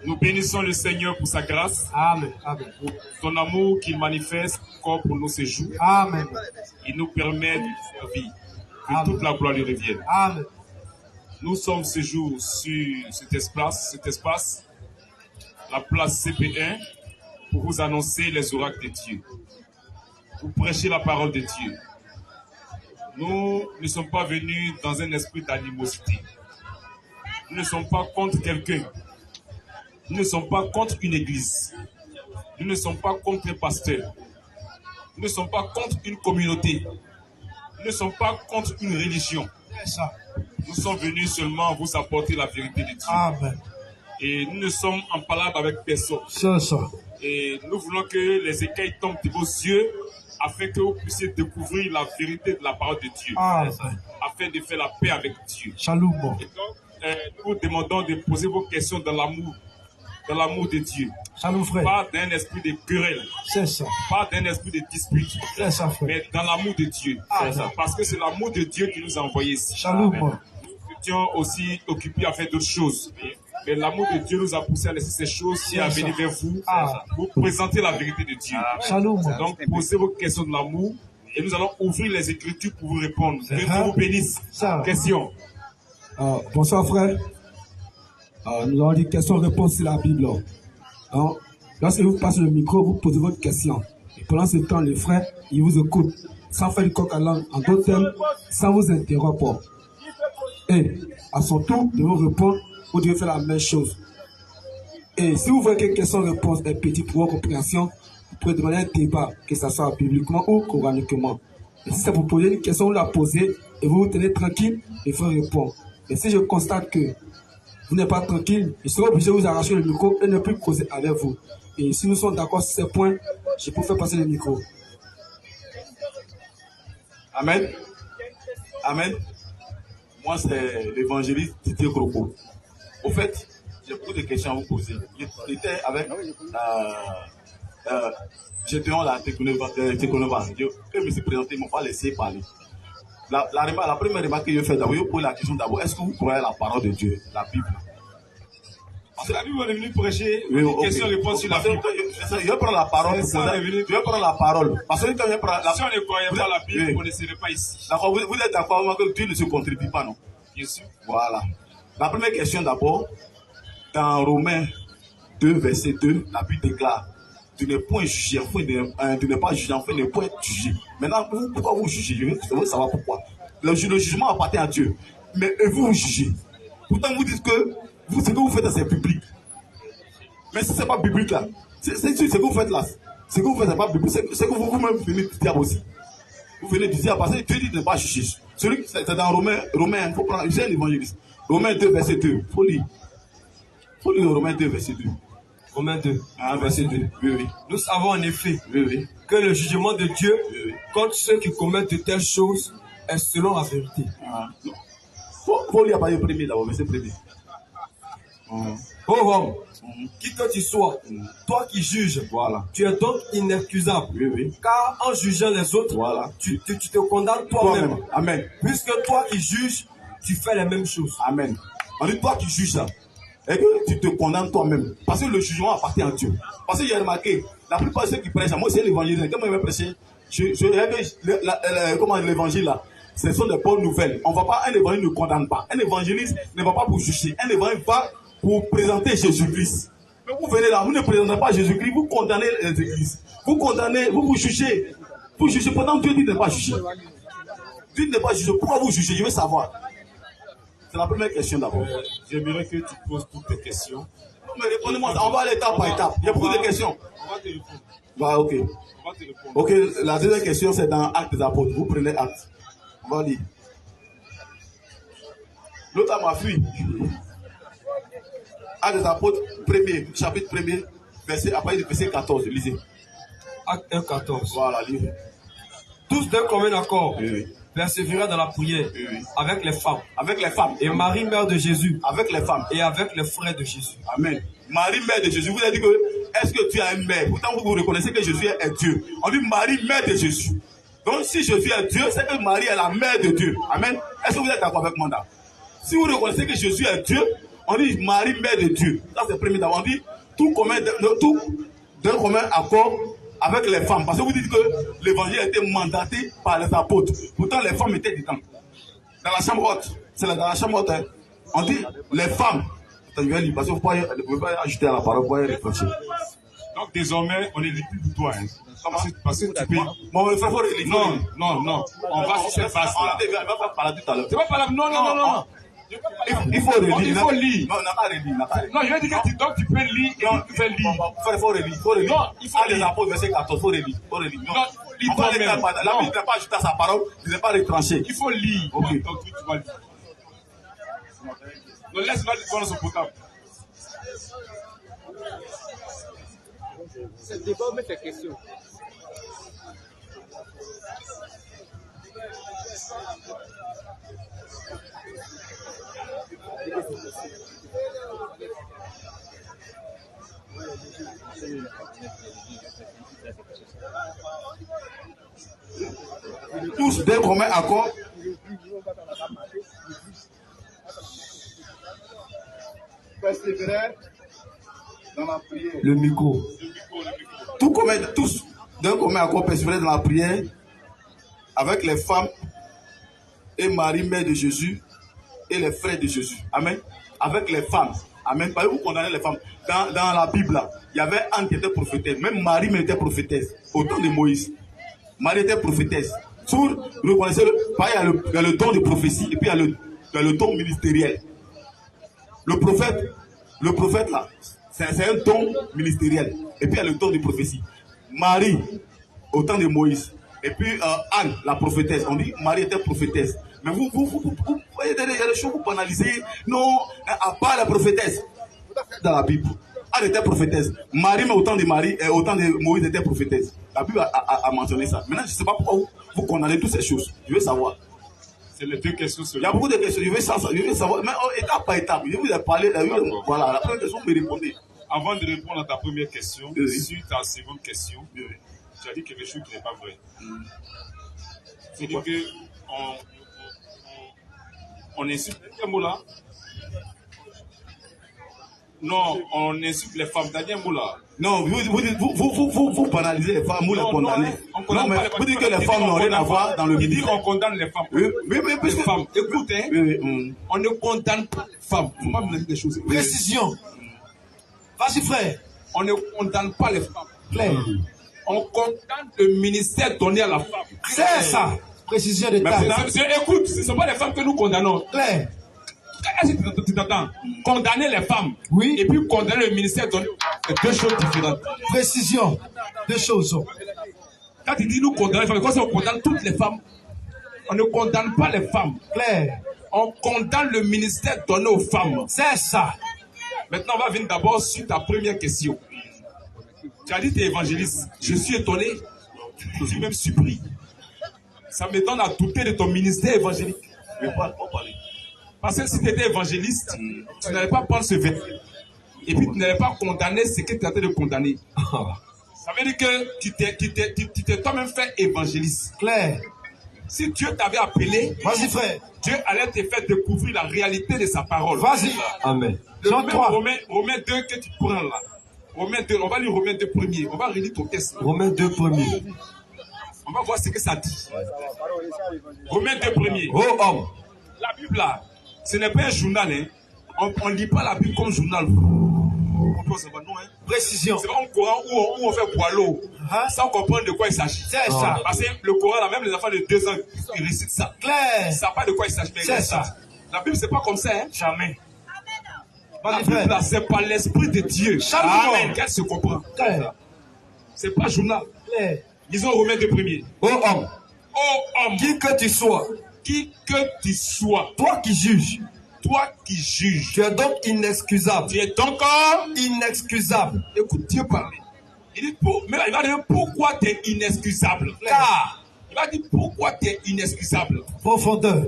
Nous bénissons le Seigneur pour sa grâce, Amen. Amen. pour son amour qu'il manifeste encore pour nos séjours. Amen. Il nous permet de servir. Que Amen. toute la gloire lui revienne. Amen. Nous sommes ce jour sur cet espace, la place CP1, pour vous annoncer les oracles de Dieu, pour prêcher la parole de Dieu. Nous ne sommes pas venus dans un esprit d'animosité. Nous ne sommes pas contre quelqu'un. Nous ne sommes pas contre une église. Nous ne sommes pas contre un pasteur. Nous ne sommes pas contre une communauté. Nous ne sommes pas contre une religion. Nous sommes venus seulement vous apporter la vérité de Dieu. Amen. Et nous ne sommes en palabre avec personne. C'est ça. Et nous voulons que les écailles tombent de vos yeux afin que vous puissiez découvrir la vérité de la parole de Dieu. Amen. Afin de faire la paix avec Dieu. Shalom. Et donc, nous vous demandons de poser vos questions dans l'amour de Dieu. Shalom, frère. Pas d'un esprit de querelle. C'est ça. Pas d'un esprit de dispute. C'est ça, frère. Mais dans l'amour de Dieu. Amen. C'est ça. Parce que c'est l'amour de Dieu qui nous a envoyés ici. Shalom. Amen. Nous étions aussi occupés à faire d'autres choses. Mais l'amour de Dieu nous a poussé à laisser ces choses et à venir vers vous pour présenter la vérité de Dieu. Shalom. Donc, posez vos questions de l'amour et nous allons ouvrir les Écritures pour vous répondre. Que Dieu vous bénisse. Question. Bonsoir, frère. Nous avons dit questions-réponses sur la Bible. Donc, lorsque vous passez le micro, vous posez votre question. Et pendant ce temps, les frères, ils vous écoutent sans faire du coq à l'âne, en d'autres termes, sans vous interrompre. Et à son tour de vous répondre, vous devez faire la même chose. Et si vous voyez que question-réponse est petite pour votre compréhension, vous pouvez demander un débat, que ce soit bibliquement ou coraniquement. Et si ça vous pose une question, vous la posez et vous vous tenez tranquille et vous répondre. Et si je constate que vous n'êtes pas tranquille, je serai obligé de vous arracher le micro et ne plus causer avec vous. Et si nous sommes d'accord sur ces points, je peux faire passer le micro. Amen. Amen. Moi, c'est l'évangéliste Didier Croco. Au fait, j'ai beaucoup de questions à vous poser. J'étais avec Gédéon, la Téconova. Je me suis présenté, ils ne m'ont pas laissé parler. La première remarque que je fais d'abord, je pose la question d'abord, est-ce que vous croyez la parole de Dieu, la Bible? Parce que la Bible, on est venu prêcher oui, une question-réponse sur la Bible. Je vais prendre la parole. Je vais prendre la parole. Parce que quand je prends si on ne croyait pas la Bible, on ne serait pas ici. D'accord, vous êtes d'accord que Dieu ne se contribue pas, non? Bien sûr. Voilà. La première question d'abord, dans Romains 2, verset 2, la Bible déclare, tu n'es point jugé, tu n'es pas jugé, enfin, tu n'es point jugé. Maintenant, pourquoi vous jugez? Je veux savoir pourquoi. Le jugement appartient à Dieu. Mais vous jugez. Pourtant, vous dites que ce que vous faites, c'est public. Mais si ce n'est pas biblique là, c'est ce que vous faites là. Ce que vous faites, ce n'est pas biblique. C'est que vous-même venez de dire aussi. Vous venez de dire, parce que Dieu dit de ne pas juger. Celui c'est dans Romains, il faut prendre, j'ai un évangéliste. Romains 2, verset 2. Il faut lire. Romains 2, verset 2. Romains 2. Verset 2. Oui. Nous savons en effet oui. que le jugement de Dieu contre ceux qui commettent de telles choses est selon la vérité. Il faut lire par le premier d'abord, verset premier. Ô homme, qui que tu sois, toi qui juges, voilà. Tu es donc inexcusable. Oui. Car en jugeant les autres, voilà. tu te condamnes toi-même. Amen. Puisque toi qui juges, tu fais les mêmes choses. Amen. On dit toi qui juges ça. Et que tu te condamnes toi-même. Parce que le jugement appartient à Dieu. Parce que j'ai remarqué, la plupart de ceux qui prêchent, moi c'est l'évangile. Quand je vais prêcher, comment l'évangile là, ce sont des bonnes nouvelles. On va pas, un évangile ne condamne pas. Un évangéliste ne va pas pour juger. Un évangile va pour présenter Jésus-Christ. Mais vous venez là, vous ne présentez pas Jésus-Christ, vous condamnez les églises. Vous condamnez, vous jugez. Vous jugez. Pendant Dieu dit de ne pas juger. Dieu ne pas juger. Pourquoi vous jugez? Je veux savoir. C'est la première question d'abord. J'aimerais que tu poses toutes tes questions. Non, mais répondez-moi, on va aller étape par étape. Il y a beaucoup de questions. On va te répondre. Bah, ok. On va te répondre. Ok, la deuxième question, c'est dans Actes des Apôtres. Vous prenez Actes. On va lire. L'autre m'a fui. Actes des Apôtres, chapitre 1er, verset 14. Lisez. Acte 1, 14. Voilà, lisez. Tous d'un commun accord. Oui. Persévérer dans la prière avec les femmes. Avec les femmes. Et Marie, mère de Jésus. Avec les femmes. Et avec les frères de Jésus. Amen. Marie, mère de Jésus. Vous avez dit que, est-ce que tu as une mère? Pourtant, vous reconnaissez que Jésus est Dieu. On dit Marie, mère de Jésus. Donc, si Jésus est Dieu, c'est que Marie est la mère de Dieu. Amen. Est-ce que vous êtes d'accord avec moi là? Si vous reconnaissez que Jésus est Dieu, On dit Marie, mère de Dieu. Ça, c'est le premier d'abord. On dit tout d'un commun accord avec les femmes. Parce que vous dites que l'évangile a été mandaté par les apôtres. Pourtant, les femmes étaient dedans. Dans la chambre haute. C'est dans la chambre haute. Hein. On dit les femmes. Attends, je vais lire parce que vous ne pouvez pas ajouter à la parole, vous pouvez réfléchir. Donc désormais, on est libre pour toi. Hein. Parce que tu peux. Bon, il faut relire. Non. On va sur cette base-là. On va pas parler tout à l'heure. C'est pas parler. Non. Il faut relire. Il faut lire. Non, on n'a pas relire. Non, je vais dire que tu peux lire et tu peux lire. Il faut relire. Non, il faut lire. Les apôtres, verset 14, il faut relire. Non, lis toi-même. La Bible n'a pas ajouté à sa parole, il n'est pas retranché. Il faut lire. Ok. Donc tu vas lire. Donc laisse-moi lire dans son portable. C'est le débat, mais c'est question. Tous d'un commun accord. Persévérer dans la prière. Le micro. Tous d'un commun accord persévérer dans la prière avec les femmes et Marie, mère de Jésus, et les frères de Jésus. Amen. Avec les femmes. Amen. Parce que vous condamnez les femmes. Dans la Bible, il y avait Anne qui était prophétesse. Même Marie même était prophétesse. Au temps de Moïse. Marie était prophétesse. Vous reconnaissez, il y a le don de prophétie et puis il y a le don ministériel. Le prophète là, c'est un don ministériel. Et puis il y a le don de prophétie. Marie, au temps de Moïse. Et puis Anne, la prophétesse. On dit Marie était prophétesse. Mais vous voyez, il y a des choses que vous banalisez. Non, à part la prophétesse. Dans la Bible. Anne était prophétesse. Marie, mais au temps de Moïse était prophétesse. La Bible a mentionné ça. Maintenant, je ne sais pas pourquoi vous condamnez toutes ces choses. Je veux savoir. C'est les deux questions. Il y a beaucoup de questions. Je veux savoir. Mais étape par étape. Je vous ai parlé. Voilà, la première question, vous me répondez. Avant de répondre à ta première question, suite à la seconde question, tu as dit quelque chose qui n'est pas vrai. C'est-à-dire on insulte un mot là. Non, on insulte les femmes. T'as dit un mot là. Non, vous banalisez les femmes, vous les condamnez. Non, mais vous dites que les femmes n'ont rien à voir dans le ministère. Il dit qu'on condamne les femmes. Oui, les femmes. Écoute, on ne condamne pas les femmes. Il ne faut pas me dire des choses. Précision. Vas-y, frère. On ne condamne pas les femmes. Claire. On condamne le ministère donné à la femme. C'est ça. Précision de ta. Écoute, ce ne sont pas les femmes que nous condamnons. Claire. Tu t'entends? Condamner les femmes. Oui. Et puis condamner le ministère donné. C'est deux choses différentes. Précision. Deux choses. Quand tu dis nous condamnons les femmes, quand on condamne toutes les femmes, on ne condamne pas les femmes. Claire. On condamne le ministère donné aux femmes. C'est ça. Maintenant, on va venir d'abord sur ta première question. Tu as dit que tu es évangéliste. Je suis étonné. Je suis même surpris. Ça me donne à douter de ton ministère évangélique. Je ne vais pas parler. Parce que si tu étais évangéliste, tu n'allais pas prendre ce vêtement. Et puis tu n'allais pas condamner ce que tu es en train de condamner. Ça veut dire que tu t'es toi-même fait évangéliste. Claire. Si Dieu t'avait appelé, vas-y frère, Dieu allait te faire découvrir la réalité de sa parole. Vas-y. Amen. Romains 2 que tu prends là. Romains 2, on va lire Romains 2 premier. On va relire ton texte. Romains 2 premier. On va voir ce que ça dit. Romains 2 premier. Oh homme. La Bible là, ce n'est pas un journal. Hein. On ne lit pas la Bible comme journal. Précision. C'est pas un Coran où on fait boileau. Sans comprendre de quoi il s'agit. C'est ça. Parce que le Coran, là, même les enfants de 2 ans, ils récitent ça. Claire. Ils ne savent pas de quoi il s'agit. C'est ça. La Bible, c'est pas comme ça. Hein? Jamais. La Bible, là, c'est par l'Esprit de Dieu. Amen. Qu'elle se comprend. Claire. C'est pas journal. Claire. Disons Romains 2 premier. Oh homme. Oh homme. Qui que tu sois. Qui que tu sois. Toi qui juges. Toi qui juges. Tu es donc inexcusable. Tu es donc inexcusable. Écoute Dieu parler. Il dit mais là, il va dire pourquoi tu es inexcusable. Car. Il va dire pourquoi tu es inexcusable. Profondeur.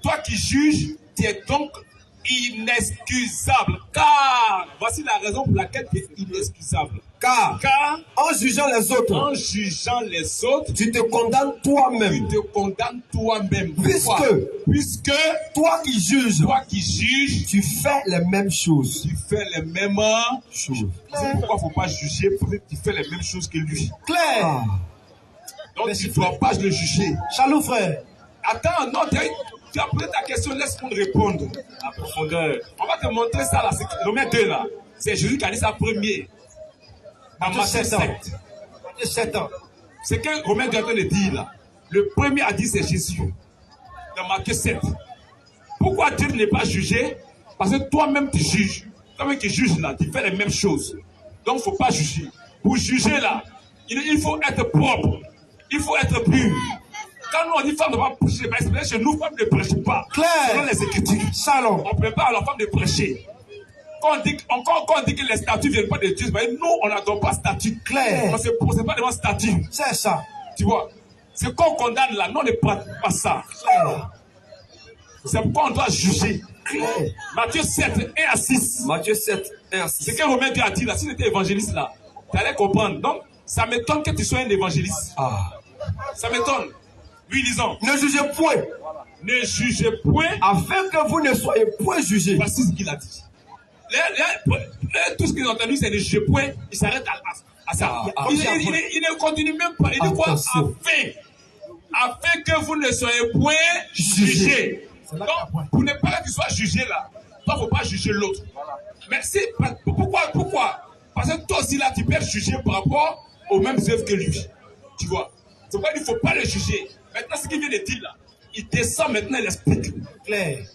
Toi qui juges, tu es donc inexcusable. Car. Voici la raison pour laquelle tu es inexcusable. Car en jugeant les autres, tu te condamnes toi-même. Puisque toi qui juges, tu fais les mêmes choses. C'est pourquoi il ne faut pas juger, parce que tu fais les mêmes choses que lui. Clair. Donc tu ne dois pas le juger. Shalom, frère. Attends, non, tu as posé ta question, laisse-moi répondre à profondeur. On va te montrer ça là, c'est Romains 2 là. C'est Jésus qui a dit ça premier. Dans Matthieu 7 ans. C'est que Romains 2 est en train de dire là. Le premier a dit c'est Jésus. Dans Matthieu 7. Pourquoi Dieu n'est pas jugé? Parce que toi-même tu juges. Toi-même qui juges là, tu fais les mêmes choses. Donc il ne faut pas juger. Pour juger là, il faut être propre. Il faut être pur. Quand nous on dit femme ne va pas prêcher, mais chez nous, femme ne prêche pas. Clair. Selon les Écritures. Salon. On ne prépare à la femme de prêcher. Quand on dit que les statuts ne viennent pas de Dieu, nous, on n'adore pas statut. Clair. On ne se pose pas devant statut. C'est ça. Tu vois. C'est qu'on condamne là, nous, on ne pratique pas ça. Clair. C'est pourquoi on doit juger. Clair. Matthieu 7, 1 à 6. Matthieu 7, 1 à 6. C'est que Romain Dieu a dit là, si tu étais évangéliste là, tu allais comprendre. Donc, ça m'étonne que tu sois un évangéliste. Ça m'étonne. Oui, disons. Ne jugez point. Ne jugez point. Afin que vous ne soyez point jugés. Voici ce qu'il a dit. Tout ce qu'ils ont entendu, c'est ne jugez point. Il s'arrête à ça. Il ne continue même pas. Il dit quoi? Afin que vous ne soyez point jugés. Donc, pour ne pas que tu sois jugé là, toi, il ne faut pas juger l'autre. Mais c'est pourquoi? Parce que toi aussi là, tu peux être jugé par rapport aux mêmes œuvres que lui. Tu vois? C'est pourquoi il ne faut pas le juger. Maintenant, ce qu'il vient de dire là, il descend maintenant, il explique. Clair.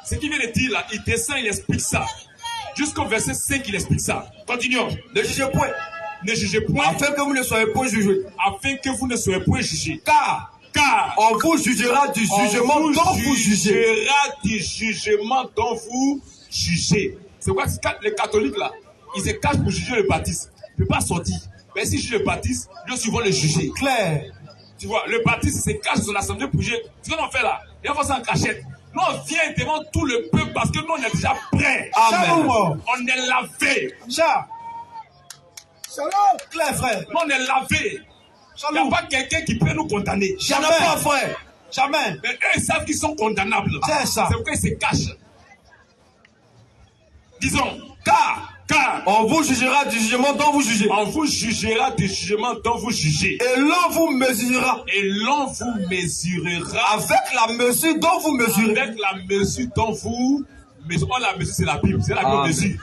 Ce qu'il vient de dire là, il descend, il explique ça. Jusqu'au verset 5, il explique ça. Continuons. Ne jugez point. Ne jugez point. Afin que vous ne soyez point jugés. Afin que vous ne soyez point jugés. Car on vous jugera du jugement dont vous jugez. On vous jugera du jugement dont vous jugez. C'est pourquoi les catholiques là, ils se cachent pour juger le baptiste. Il ne peut pas sortir. Mais s'ils jugent le baptiste, ils aussi vont le juger. Clair. Tu vois, le baptiste se cache sur l'assemblée pour juger. C'est ce qu'on fait là. Et on fait ça en cachette. Nous, on vient devant tout le peuple parce que nous, on est déjà prêts. Amen. On est lavé. Shalom. Clair, frère. Nous, on est lavé. Il n'y a pas quelqu'un qui peut nous condamner. Jamais pas, frère. Jamais. Mais eux, ils savent qu'ils sont condamnables. C'est ça. C'est pourquoi ils se cachent. Disons, car on vous jugera du jugement dont vous jugez. On vous jugera du jugement dont vous jugez. Et l'on vous mesurera. Et l'on vous mesurera. Avec la mesure dont vous mesurez. Avec la mesure dont vous mesurez. Oh, la mesure, c'est la Bible. C'est la Bible mesure.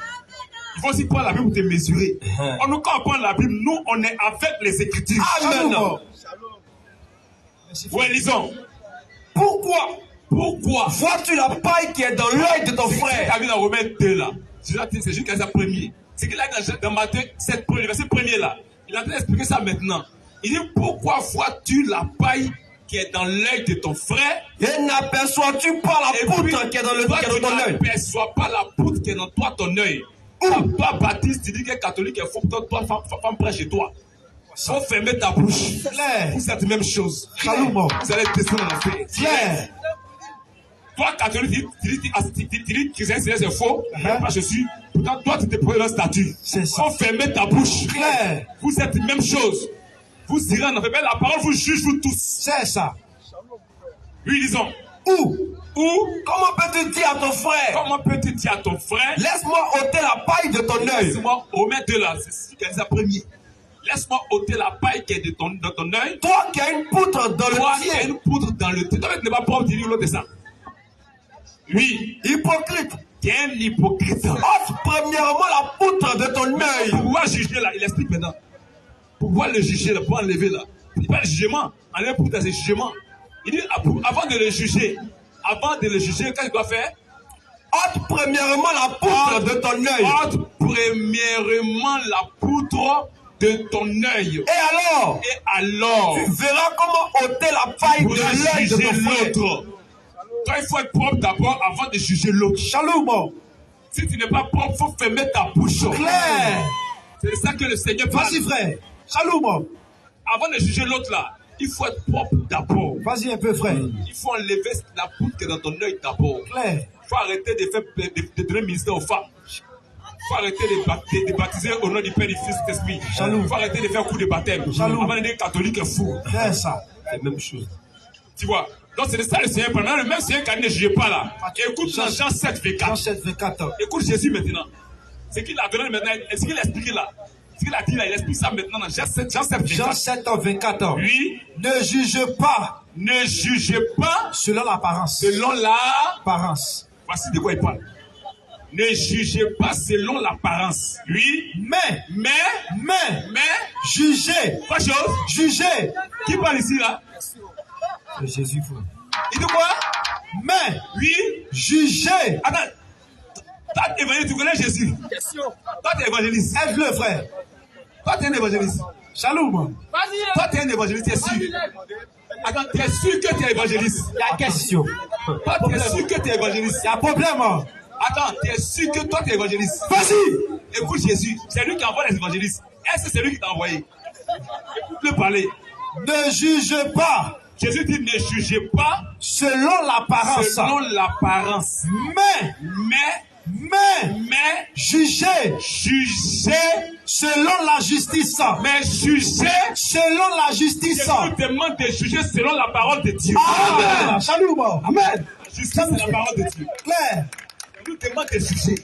Il faut aussi prendre la Bible pour te mesurer. Quand on prend la Bible, nous, on est avec les Écritures. Amen. Oui, lisons. Pourquoi vois-tu la paille qui est dans l'œil de ton frère? Tu as vu dans Romains 2 là. C'est juste qu'il y a premier. C'est qu'il a dans Matthieu 7, verset premier là. Il est en train d'expliquer ça maintenant. Il dit, pourquoi vois-tu la paille qui est dans l'œil de ton frère? Et n'aperçois-tu pas la poutre qui est dans ton œil? Tu n'aperçois pas la poutre qui est dans ton œil. Toi, Baptiste, tu dis que catholique est faux, toi, femme près chez toi. Il faut fermer ta bouche. Vous faites la même chose. Vous allez descendre en enfer. Clair. Toi, catholique, tu dis que c'est faux, pas je suis. Pourtant, toi, tu te prends un statut. Il faut fermer ta bouche. Clair. Vous êtes la même chose. Vous irez en enfer. La parole vous juge, vous tous. C'est ça. Oui, disons. Où? Comment peux-tu dire à ton frère? Comment peux-tu dire à ton frère? Laisse-moi ôter la paille de ton œil. Laisse-moi omettre là. C'est ce qu'il a premier. Laisse-moi ôter la paille qui est dans ton œil. Toi qui as une poutre dans le tien. Toi qui as une poutre dans le tien. Toi qui n'es pas propre, dis-lui l'autre de ça. Oui. Hypocrite. Tu es un hypocrite. Ôte premièrement la poutre de ton œil. Pour pouvoir juger là, il explique maintenant. Pour pouvoir le juger là, pour pouvoir enlever là. Il dit pas le jugement. Enlève poutre, c'est le jugement. Il dit avant de le juger, qu'est-ce qu'il doit faire? Ôte premièrement la poutre de ton œil. Ôte premièrement la poutre de ton œil. Et alors? Tu verras comment ôter la paille de l'œil de ton frère. Toi, il faut être propre d'abord avant de juger l'autre. Shalom. Si tu n'es pas propre, il faut fermer ta bouche. Clair. C'est ça que le Seigneur parle. Vas-y, frère. Shalom. Avant de juger l'autre là, il faut être propre d'abord. Vas-y un peu, frère. Il faut enlever la poutre qui est dans ton œil d'abord. Clair. Il faut arrêter de donner ministère aux femmes. faut arrêter de baptiser au nom du Père, du Fils et de l'Esprit. Il faut arrêter de faire coup de baptême. Avant de dire catholique est fou. C'est ça. C'est la même chose. Tu vois. Donc c'est ça le Seigneur. Pendant le même Seigneur qui ne juge pas là. Écoute dans Jean 7, V4. Jean 7, V4. Écoute Jésus maintenant. Ce qu'il a donné maintenant, ce qu'il a expliqué là. Ce qu'il a dit là, il explique ça maintenant dans Jean 7, V4. Jean 7, V4. Oui. Ne juge pas. Ne jugez pas. Selon l'apparence. Selon l'apparence. Voici de quoi il parle. Ne jugez pas selon l'apparence. Oui. Mais. Jugez. Quoi chose? Jugez. Qui parle ici là? C'est Jésus, frère. Il dit quoi? Mais. Oui. Jugez. Attends. Toi, évangéliste, tu connais Jésus? Toi, tu es évangéliste. Aide-le, frère. Toi, tu es un évangéliste. Shalom. Toi, tu es un évangéliste, tu es sûr. Attends, tu es sûr que tu es évangéliste? Il y a question. Toi, tu es sûr que tu es évangéliste? Il y a problème. Attends, tu es sûr que toi, tu es évangéliste? Vas-y. Écoute Jésus, c'est lui qui envoie les évangélistes. Est-ce que c'est lui qui t'a envoyé? Écoute-le parler. Ne juge pas. Jésus dit ne jugez pas selon l'apparence. Selon l'apparence. Mais jugez selon la justice. Mais jugez selon la justice. Je vous demande de juger selon la parole de Dieu. Amen. Shalom. Amen. Justice, c'est la parole de Dieu. Claire. Je vous demande de juger.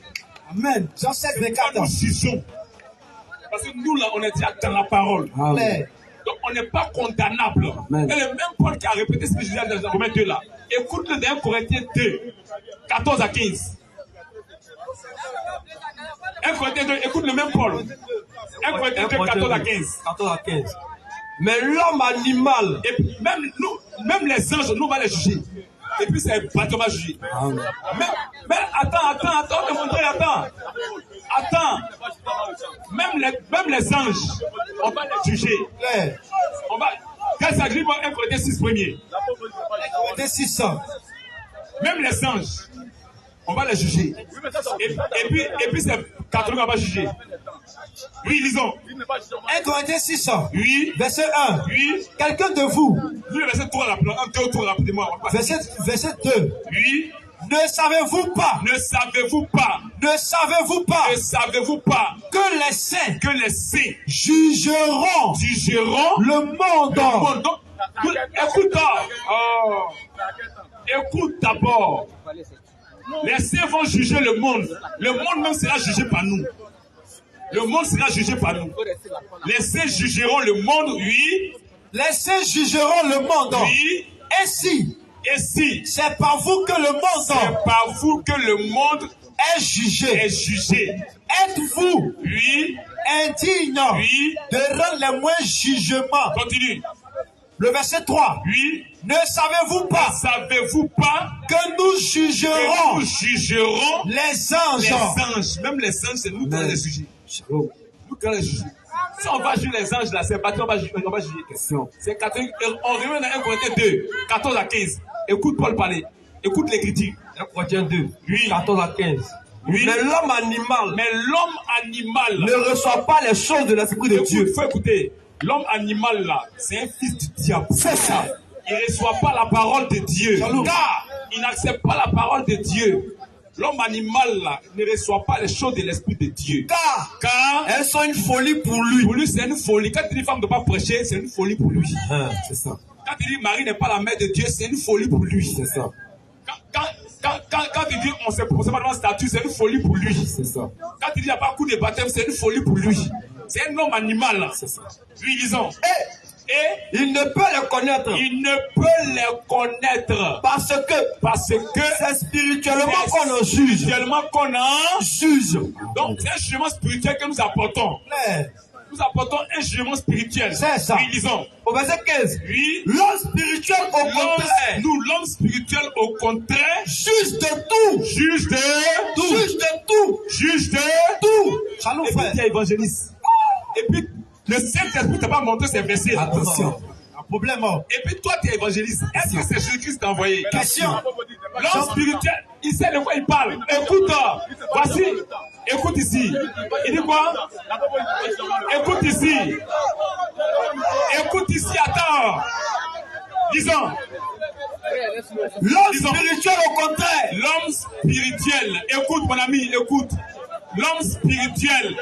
Amen. Jean 7, V4. Nous jugeons. Parce que nous là, on est déjà dans la parole. Amen. Donc on n'est pas condamnable. Amen. Et le même Paul qui a répété ce que je disais dans Romains 2 là. Écoute-le dans 1 Corinthiens 2, 14 à 15. 1 Corinthiens 2, écoute le même Paul. 1 Corinthiens 2, 14 à 15. 14 à 15. Mais l'homme animal. Et puis même les anges, nous on va les juger. Et puis c'est Bâton va juger. Mais attends, attends. Même les anges, on va les juger. On va. Quand ça dit 1 Corinthiens 6 premier. 1 Corinthiens 6. Même les anges, on va les juger. Et puis c'est catholique, on va juger. Oui, lisons. 1 Corinthiens 6. Oui. Verset 1. Oui. Quelqu'un de vous. Oui, le verset 3, rapidement. Verset 2. Oui. Ne savez-vous pas? Ne savez-vous pas? Ne savez-vous pas? Ne savez-vous pas? Que les saints. Que les saints. Jugeront. Le monde. Donc, écoute. Écoute d'abord. Les saints vont juger le monde. Le monde même sera jugé par nous. Le monde sera jugé par nous. Les saints jugeront le monde, oui. Les saints jugeront le monde. Oui. Et si c'est par vous que le monde. C'est par vous que le monde est jugé. Êtes-vous indigne de rendre les moins jugements? Continue. Le verset 3. Oui. Ne savez-vous pas? Que nous jugerons les anges. Même les anges, c'est nous qui allons les juger. Nous qui allons les juger. Si on va juger les anges là, c'est Bâton, on va juger. C'est catholique. On revient dans 1 Corinthiens 2, 14 à 15. Écoute Paul parler. Écoute l'écriture. 1 Corinthiens 2, oui. 14 à 15. Oui. Mais l'homme animal ne reçoit pas les choses de l'esprit de Dieu. Il faut écouter. L'homme animal là, c'est un fils du diable. C'est ça. Il ne reçoit pas la parole de Dieu. Car il n'accepte pas la parole de Dieu. L'homme animal là ne reçoit pas les choses de l'esprit de Dieu. Car elles sont une folie pour lui. Pour lui, c'est une folie. Quand il dit femme ne doit pas prêcher, c'est une folie pour lui. C'est ça. Quand il dit Marie n'est pas la mère de Dieu, c'est une folie pour lui. C'est ça. Quand il dit on ne sait pas dans statut, c'est une folie pour lui. C'est ça. Quand il dit il n'y a pas coup de baptême, c'est une folie pour lui. C'est un homme animal là. C'est ça. Lui, disons. Et il ne peut les connaître. Parce que c'est spirituellement qu'on en juge. Donc c'est un jugement spirituel que nous apportons. Nous apportons un jugement spirituel. C'est ça. Oui, lisons. Au verset 15. Oui. L'homme spirituel au contraire. L'homme spirituel au contraire. Juge de tout. Juge de tout. Shalom, et frère. puis il y a évangéliste. Et puis le Saint-Esprit t'a pas montré ces versets. Attention. Un problème. Et puis toi tu es évangéliste. Est-ce que c'est Jésus-Christ qui t'a envoyé? Question. L'homme spirituel, il sait de quoi il parle. Écoute, voici. Écoute ici. Il dit quoi? Écoute ici. Attends. Disons. L'homme spirituel au contraire. L'homme spirituel. Écoute mon ami, écoute. L'homme spirituel,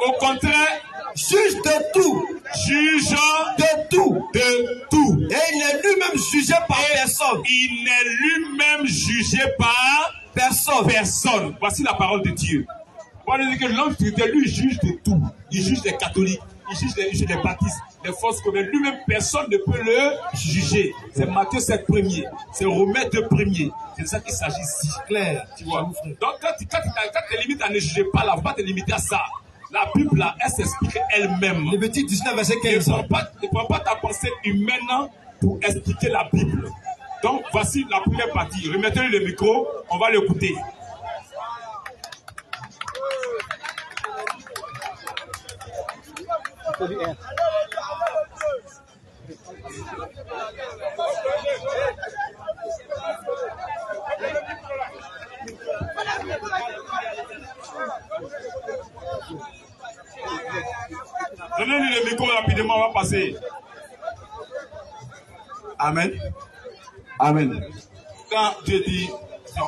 au contraire, juge de tout. Juge de tout. De tout. Et il n'est lui-même jugé par personne. Il n'est lui-même jugé par personne. Voici la parole de Dieu. On dit que l'homme spirituel, lui, juge de tout. Il juge les catholiques, il juge les baptistes, les fausses communes. Lui-même, personne ne peut le juger. C'est Matthieu 7 premier, c'est Romains 2 premier. C'est de ça qu'il s'agit ici. Clair. Tu vois. Donc, quand tu te limites à ne juger pas, là, on va te limiter à ça. La Bible, là, elle s'explique elle-même. Lévitique 19, verset 15. Ne prends pas ta pensée humaine pour expliquer la Bible. Donc, voici la première partie. Remettez-lui le micro, on va l'écouter. Donnez-lui le micro rapidement, on va passer. Amen. Amen. Quand Dieu dit,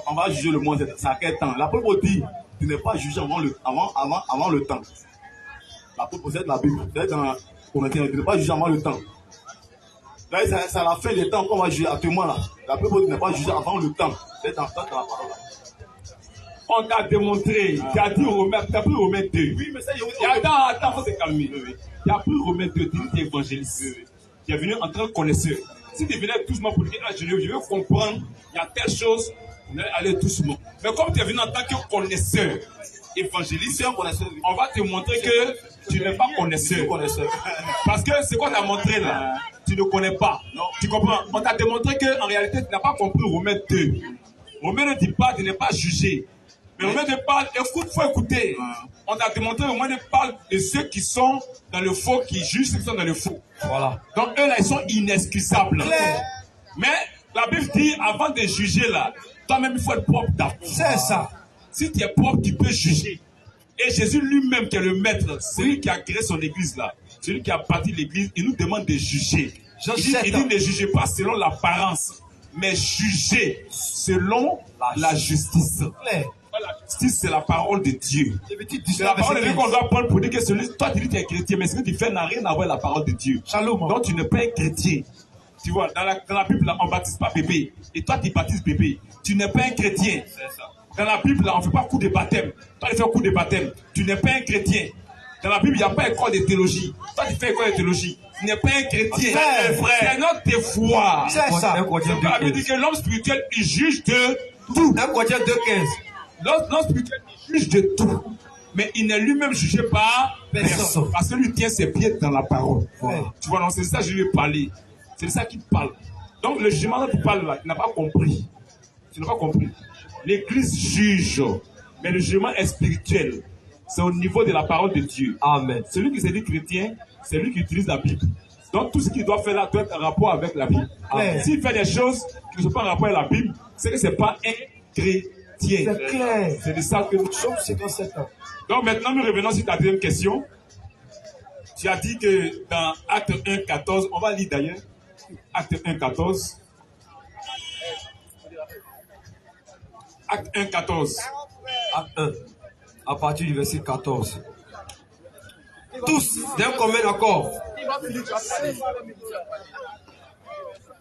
on va juger le monde, c'est à quel temps? L'apôtre dit, tu n'es pas jugé avant le temps. L'apôtre possède la Bible. C'est dans Corinthiens, tu n'es pas jugé avant le temps. Là, c'est à la fin des temps qu'on va juger actuellement là. L'apôtre n'est pas jugé avant le temps. C'est dans la parole là. On t'a démontré, tu as dit Romains, tu as pris Romains 2. Oui, mais ça, attends, faut se calmer. Tu as pris Romains 2, tu es évangéliste. Tu es venu en tant que connaisseur. Si tu venais doucement pour dire, je veux comprendre, il y a telle chose, on allait aller doucement. Mais comme tu es venu en tant que connaisseur, évangéliste, on va te montrer que tu n'es pas connaisseur. Parce que c'est quoi tu as montré là? Tu ne connais pas. Non. Tu comprends? On t'a démontré qu'en réalité, tu n'as pas compris Romains 2. Romains ne dit pas, tu n'es pas jugé. Mais Romains ne parle, écoute, faut écouter. On t'a démontré, Romains ne parle de ceux qui sont dans le faux, qui jugent ceux qui sont dans le faux. Voilà. Donc eux là, ils sont inexcusables. Mais la Bible dit, avant de juger là, toi-même il faut être propre d'abord. C'est ça. Si tu es propre, tu peux juger. Et Jésus lui-même qui est le maître, celui qui a créé son église là, celui qui a bâti l'église, il nous demande de juger. Il dit ne jugez pas selon l'apparence, mais jugez selon la justice. La justice, c'est la parole de Dieu. C'est la parole de Dieu qu'on doit prendre pour dire que celui, toi tu dis que tu es chrétien, mais ce que tu fais n'a rien à voir avec la parole de Dieu. Shalom. Donc tu n'es pas un chrétien. Tu vois, dans la Bible, là, on ne baptise pas bébé. Et toi, tu baptises bébé. Tu n'es pas un chrétien. Dans la Bible, là, on ne fait pas coup de baptême. Toi, tu fais coup de baptême. Tu n'es pas un chrétien. Dans la Bible, il n'y a pas école de théologie. Toi, tu fais école de théologie. Tu n'es pas un chrétien. C'est notre devoir. C'est ça. La Bible dit que l'homme spirituel, il juge de tout. 1 Corinthiens 2,15. L'homme spirituel, il juge de tout. Mais il n'est lui-même jugé par personne. Parce que lui tient ses pieds dans la parole. Tu vois, c'est ça que je lui ai parlé. C'est de ça qu'il parle. Donc, le jugement dont tu parles là, tu n'as pas compris. Tu n'as pas compris. L'Église juge, mais le jugement est spirituel. C'est au niveau de la parole de Dieu. Amen. Celui qui se dit chrétien, c'est lui qui utilise la Bible. Donc, tout ce qu'il doit faire là doit être en rapport avec la Bible. S'il fait des choses qui ne sont pas en rapport avec la Bible, c'est que ce n'est pas un chrétien. C'est clair. C'est de ça que nous sommes 57 ans. Donc, maintenant, nous revenons sur ta deuxième question. Tu as dit que dans Acte 1, 14, on va lire d'ailleurs. Acte 1, 14. Acte 1, 14. Acte 1, à partir du verset 14. Tous d'un commun accord.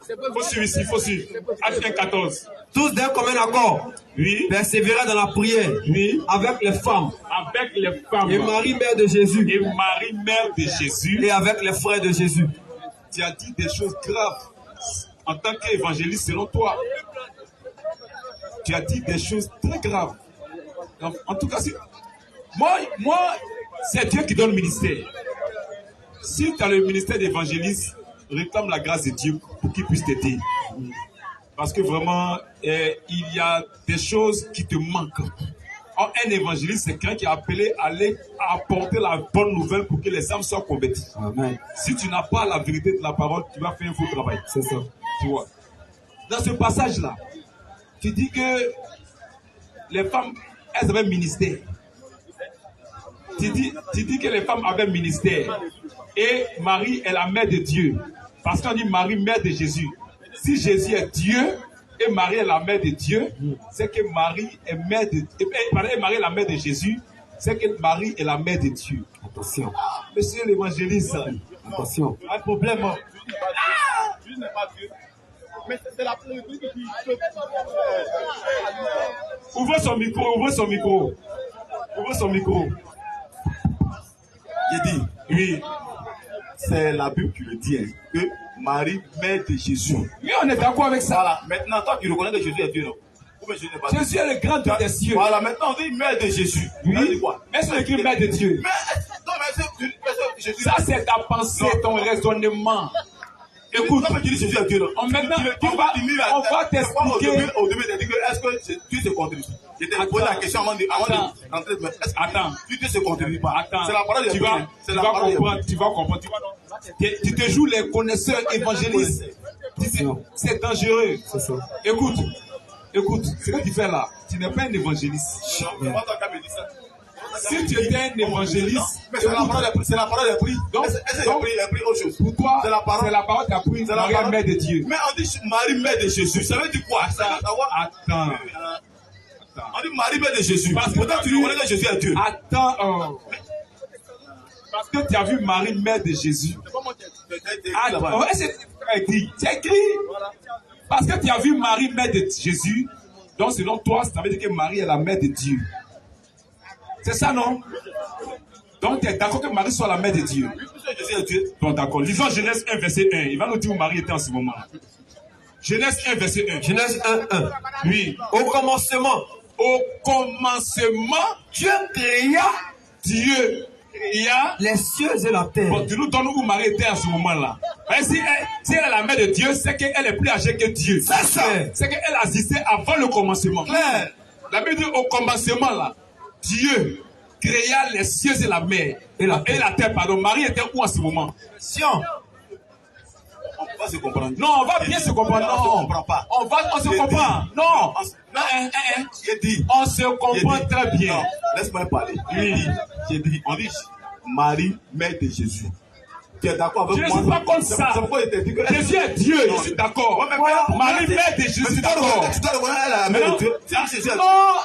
Il faut suivre ici, il faut suivre. Acte 1, 14. Tous d'un commun accord. Oui. Persévérer dans la prière. Oui. Avec les femmes. Avec les femmes. Et Marie, mère de Jésus. Et Marie, mère de Jésus. Et avec les frères de Jésus. Tu as dit des choses graves en tant qu'évangéliste selon toi. Tu as dit des choses très graves. En tout cas, moi, c'est Dieu qui donne le ministère. Si tu as le ministère d'évangéliste, réclame la grâce de Dieu pour qu'il puisse t'aider. Parce que vraiment, il y a des choses qui te manquent. Or, un évangéliste, c'est quelqu'un qui est appelé à aller apporter la bonne nouvelle pour que les âmes soient converties. Amen. Si tu n'as pas la vérité de la parole, tu vas faire un faux travail. C'est ça. Tu vois. Dans ce passage-là, tu dis que les femmes, elles avaient un ministère. Tu dis que les femmes avaient un ministère. Et Marie est la mère de Dieu. Parce qu'on dit Marie, mère de Jésus. Si Jésus est Dieu, et Marie est la mère de Dieu, c'est que Marie est mère de... Et Marie est la mère de Jésus, c'est que Marie est la mère de Dieu. Attention. Monsieur l'évangéliste, Attention. un problème. Jésus n'est pas Dieu. Mais c'est la politique qui peut... Ouvrez son micro, ouvrez son micro. Ouvrez son micro. J'ai dit, Oui. c'est la Bible qui le dit, hein, que Marie, mère de Jésus. Oui, on est d'accord avec ça. Voilà, maintenant, toi, tu reconnais que Jésus est Dieu, non? Ou bien Jésus n'est pas Dieu? Jésus est le grand Dieu des cieux. Voilà, maintenant, on dit mère de Jésus. Oui. Ça veut dire quoi? Mais c'est écrit mère de Dieu. Non, mais Jésus. Ça, c'est ta pensée, ton raisonnement. Écoute, Comme tu dis Jésus est Dieu, non? maintenant, on va t'expliquer. Au début, tu as dit que est-ce que Dieu se contredit? Je t'ai posé la question avant de rentrer. Attends. Dieu ne se contredit pas. Attends. C'est la parole de Tu Dieu. vas comprendre. Tu vas comprendre. Tu te joues les connaisseurs évangélistes. C'est dangereux. C'est ça. Écoute, ce que tu fais là, tu n'es pas un évangéliste. Si tu étais un évangéliste, mais c'est la parole des prix. Donc, Est-ce qu'il a pris autre chose? Pour toi, c'est la parole qui a pris Marie, mère de Dieu. Mais on dit Marie, mère de Jésus. Ça veut dire quoi? Attends. On dit Marie, mère de Jésus. Parce que pourtant, tu reconnais que Jésus est Dieu. Attends. Parce que tu as vu Marie, mère de Jésus. Attends. C'est écrit. Parce que tu as vu Marie, mère de Jésus. Donc, selon toi, ça veut dire que Marie est la mère de Dieu. C'est ça, non? Donc, tu es d'accord que Marie soit la mère de Dieu? Jésus est Dieu. Donc, d'accord. Lisons Genèse 1, verset 1. Il va nous dire où Marie était en ce moment. Genèse 1, verset 1. Genèse 1:1. Oui. Au commencement, Dieu créa les cieux et la terre. Bon, tu nous donnes où Marie était à ce moment-là. Si elle est la mère de Dieu, c'est qu'elle est plus âgée que Dieu. C'est ça. C'est qu'elle assistait avant le commencement. Claire. La Bible dit au commencement là, Dieu créa les cieux et la mer. Et la terre, pardon. Marie était où en ce moment? Sion. On va se comprendre. Non, on va bien se comprendre. Non, on se comprend pas. On se comprend. Non. J'ai dit. On se comprend très bien. Non, laisse-moi parler. J'ai dit, on dit Marie, mère de Jésus. Tu es d'accord avec moi? Je ne suis pas comme ça. Jésus est Dieu, je suis d'accord. Marie, mère de Jésus, je suis d'accord. Tu dois reconnaître la mère de Dieu. Non,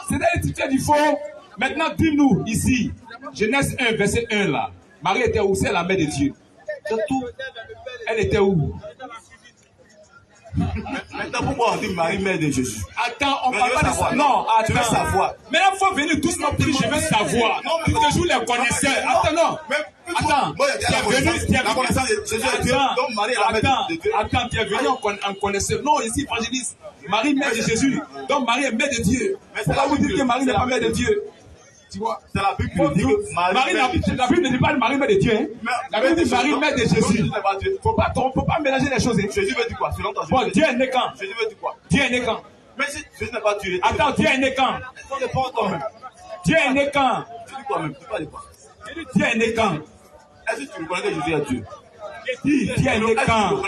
c'est du faux. Maintenant, dis-nous ici, Genèse 1, verset 1 là. Marie était où? C'est la mère de Dieu. C'est tout. Elle était où? Maintenant, pourquoi on dit Marie, mère de Jésus? Attends, on parle pas de ça. Non, attends. Je veux savoir. Maintenant, il faut venir doucement pour dire je veux savoir. Non, tu te joues les connaisseurs. Attends, non. Attends, tu es venu. Attends, tu es venu en connaisseur. Non, ici, évangéliste. Marie, mère de Jésus. Donc, Marie est mère de Dieu. Pourquoi vous dites que Marie n'est pas mère de Dieu? Tu vois? C'est la Bible qui dit que Marie, la Bible ne dit pas Marie, mère de Dieu. Hein? La Bible dit Marie, mère de Jésus. Faut pas mélanger les choses. Hein? Jésus veut dire quoi? Bon, Dieu est né quand? Jésus veut dire quoi? Dieu est né quand? Mais si Jésus n'est pas Dieu. Attends, Dieu est né quand? Dieu est né quand? Tu dis quoi même? Tu parles de quoi? Dieu est né quand? Est-ce que tu reconnais que Jésus est Dieu? Dieu est né quand?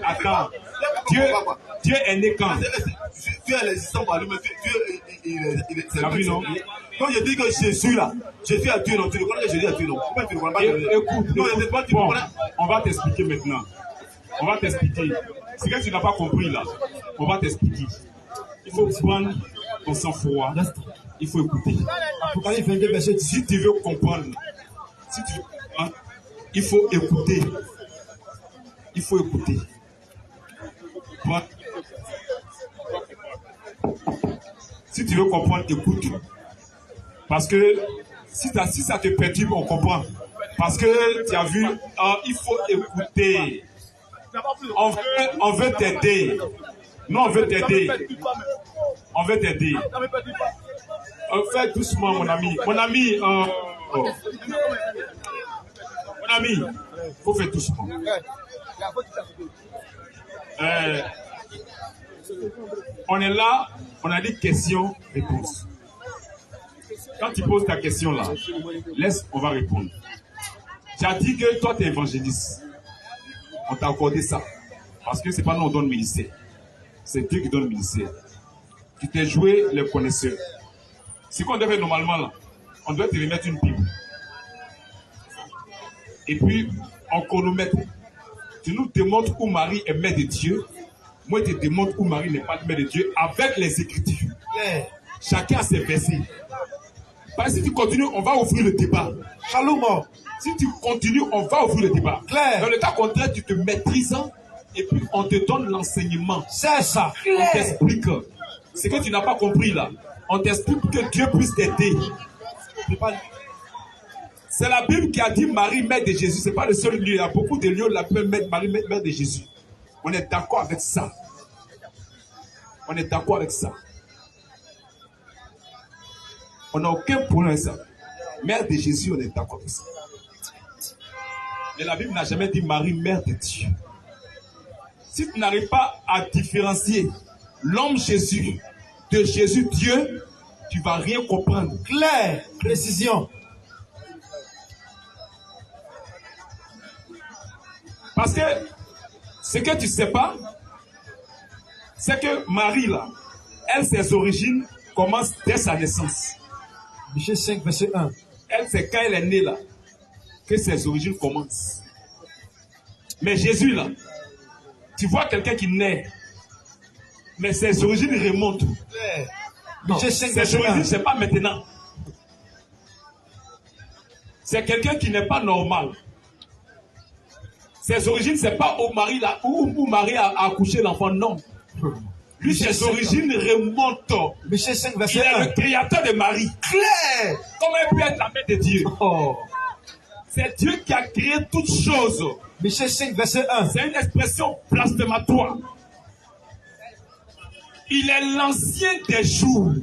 Attends. Dieu est né quand? Dieu est l'existant par lui-même. Dieu c'est lui, non? Quand je dis que Jésus là, Jésus est Dieu, non? Tu reconnais que Jésus est Dieu, non? Pourquoi tu ne reconnais pas Jésus? Écoute, bon, on va t'expliquer maintenant. On va t'expliquer. C'est que tu n'as pas compris là. On va t'expliquer. Il faut prendre ton sang-froid. Il faut écouter. Si tu veux comprendre, il faut écouter. Il faut écouter. Si tu veux comprendre, écoute. Parce que si ça te perturbe, on comprend. Parce que tu as vu, il faut écouter. On veut t'aider. Non, on veut t'aider. On veut t'aider. Fais doucement, mon ami. Mon ami, il faut faire doucement. On est là, on a dit question-réponse. Quand tu poses ta question là, on va répondre. Tu as dit que toi tu es évangéliste. On t'a accordé ça. Parce que c'est pas nous on donne le ministère. C'est Dieu qui donne le ministère. Tu t'es joué les connaisseurs. Ce qu'on devait normalement là, on doit te remettre une Bible. Et puis, en chronomètre, tu nous démontres où Marie est mère de Dieu. Moi, je te démontre où Marie n'est pas la mère de Dieu avec les Écritures. Claire. Chacun a ses versets. Parce que si tu continues, on va ouvrir le débat. Shalom. Si tu continues, on va ouvrir le débat. Claire. Dans le cas contraire, tu te maîtrises et puis on te donne l'enseignement. C'est ça. On Claire. t'explique. Ce que tu n'as pas compris là, on t'explique que Dieu puisse t'aider. C'est la Bible qui a dit Marie, mère de Jésus. Ce n'est pas le seul lieu. Il y a beaucoup de lieux où la Marie, mère de Jésus. On est d'accord avec ça. On est d'accord avec ça. On n'a aucun problème avec ça. Mère de Jésus, on est d'accord avec ça. Mais la Bible n'a jamais dit Marie, mère de Dieu. Si tu n'arrives pas à différencier l'homme Jésus de Jésus Dieu, tu ne vas rien comprendre. Claire. Précision. Parce que ce que tu ne sais pas, c'est que Marie, là, elle, ses origines commencent dès sa naissance. Michée 5, verset 1. Elle, c'est quand elle est née, là, que ses origines commencent. Mais Jésus, là, tu vois quelqu'un qui naît, mais ses origines remontent. Claire. Non, Michée 5, ses verset 1. origines, ce n'est pas maintenant. C'est quelqu'un qui n'est pas normal. Ses origines, ce n'est pas au mari là, où Marie a accouché l'enfant, non. Lui, ses origines remontent. Michée 5, Il verset est 1. le créateur de Marie. Claire. Comment elle peut être la mère de Dieu? Oh. C'est Dieu qui a créé toutes choses. Michée 5, verset 1. C'est une expression blasphématoire. Il est l'ancien des jours.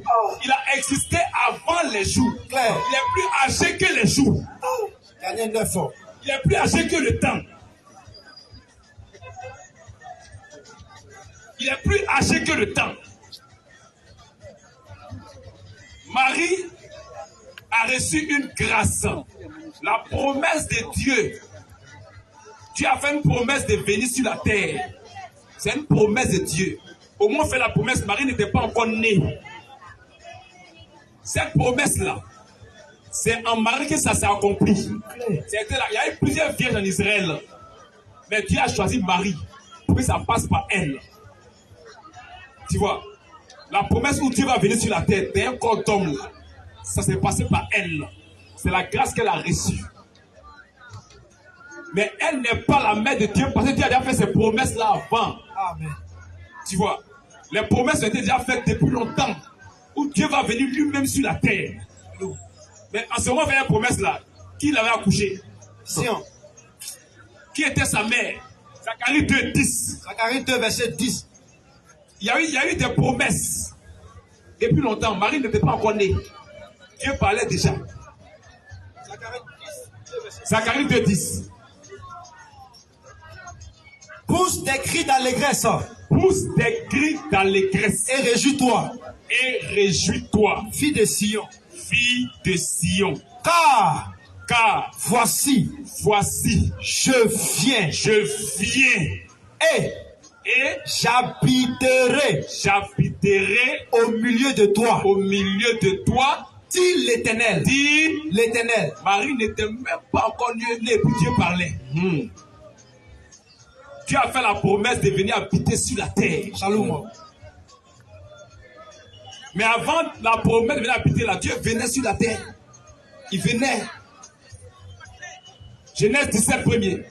Il a existé avant les jours. Claire. Il est plus âgé que les jours. Daniel 9. Il est plus âgé que le temps. Il est plus âgé que le temps. Marie a reçu une grâce. La promesse de Dieu. Dieu a fait une promesse de venir sur la terre. C'est une promesse de Dieu. Au moins, fait la promesse, Marie n'était pas encore née. Cette promesse-là, c'est en Marie que ça s'est accompli. C'était là. Il y a eu plusieurs vierges en Israël. Mais Dieu a choisi Marie pour que ça passe par elle. Tu vois, la promesse où Dieu va venir sur la terre, d'un corps d'homme, ça s'est passé par elle. C'est la grâce qu'elle a reçue. Mais elle n'est pas la mère de Dieu parce que Dieu a déjà fait ces promesses-là avant. Amen. Tu vois, les promesses ont été déjà faites depuis longtemps. Où Dieu va venir lui-même sur la terre. Mais en ce moment, il y a une promesse-là. Qui l'avait accouché? Sion. Qui était sa mère? Zacharie 2, 10. Zacharie 2, verset 10. Il y a eu des promesses. Depuis longtemps, Marie n'était pas encore née. Dieu parlait déjà. Zacharie 2, 10. Pousse des cris d'allégresse Pousse des cris d'allégresse et réjouis-toi, et réjouis-toi, fille de Sion. fille de Sion. Car voici, je viens et et j'habiterai au milieu de toi, dit l'Éternel. Marie n'était même pas encore née, puis Dieu parlait. Dieu a fait la promesse de venir habiter sur la terre. Shalom. Mais avant la promesse de venir habiter là, Dieu venait sur la terre. Il venait. Genèse 17 premier.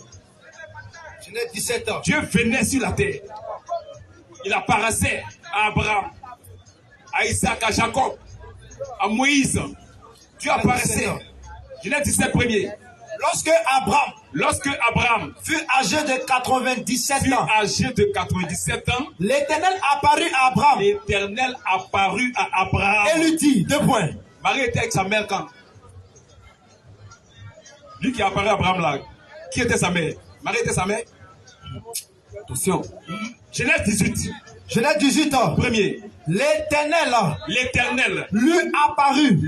Genèse 17 ans. Dieu venait sur la terre. Il apparaissait à Abraham, à Isaac, à Jacob, à Moïse. Dieu apparaissait. Genèse 17 premier. Lorsque Abraham fut âgé de 97 ans, l'Éternel apparut à Abraham. Et lui dit, 2 points. Marie était avec sa mère quand? Lui qui apparaît à Abraham là, qui était sa mère? Marie était sa mère? Attention. Genèse 18. Genèse 18 ans. Premier. L'Éternel lui apparut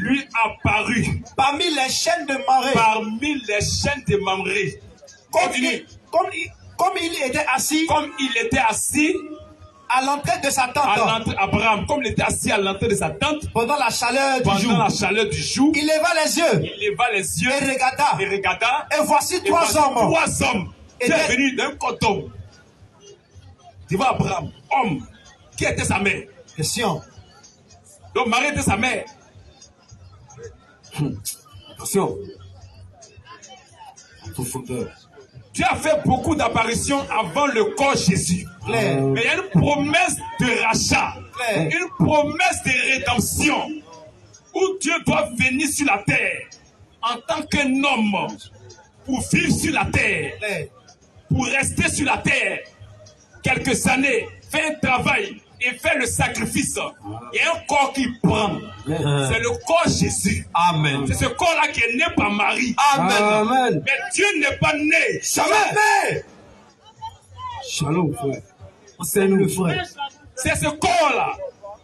parmi les chaînes de Mamré. Continue. Comme il était assis à l'entrée de sa tente. Abraham, comme il était assis à l'entrée de sa tente pendant la chaleur du jour, il leva les yeux et regarda. Et voici 3 hommes. Qui est venu d'un corps d'homme. Tu vois Abraham, homme, qui était sa mère? Question. Donc Marie était sa mère. Attention. En profondeur. Dieu a fait beaucoup d'apparitions avant le corps Jésus. Claire. Mais il y a une promesse de rachat, Claire. une promesse de rédemption, où Dieu doit venir sur la terre en tant qu'un homme pour vivre sur la terre, Claire. pour rester sur la terre quelques années, faire un travail et faire le sacrifice. Il y a un corps qui prend. C'est le corps Jésus. Amen. C'est ce corps-là qui est né par Marie. Amen. Amen. Mais Dieu n'est pas né. Jamais. Shalom, frère. Enseigne-nous, le frère. C'est ce corps-là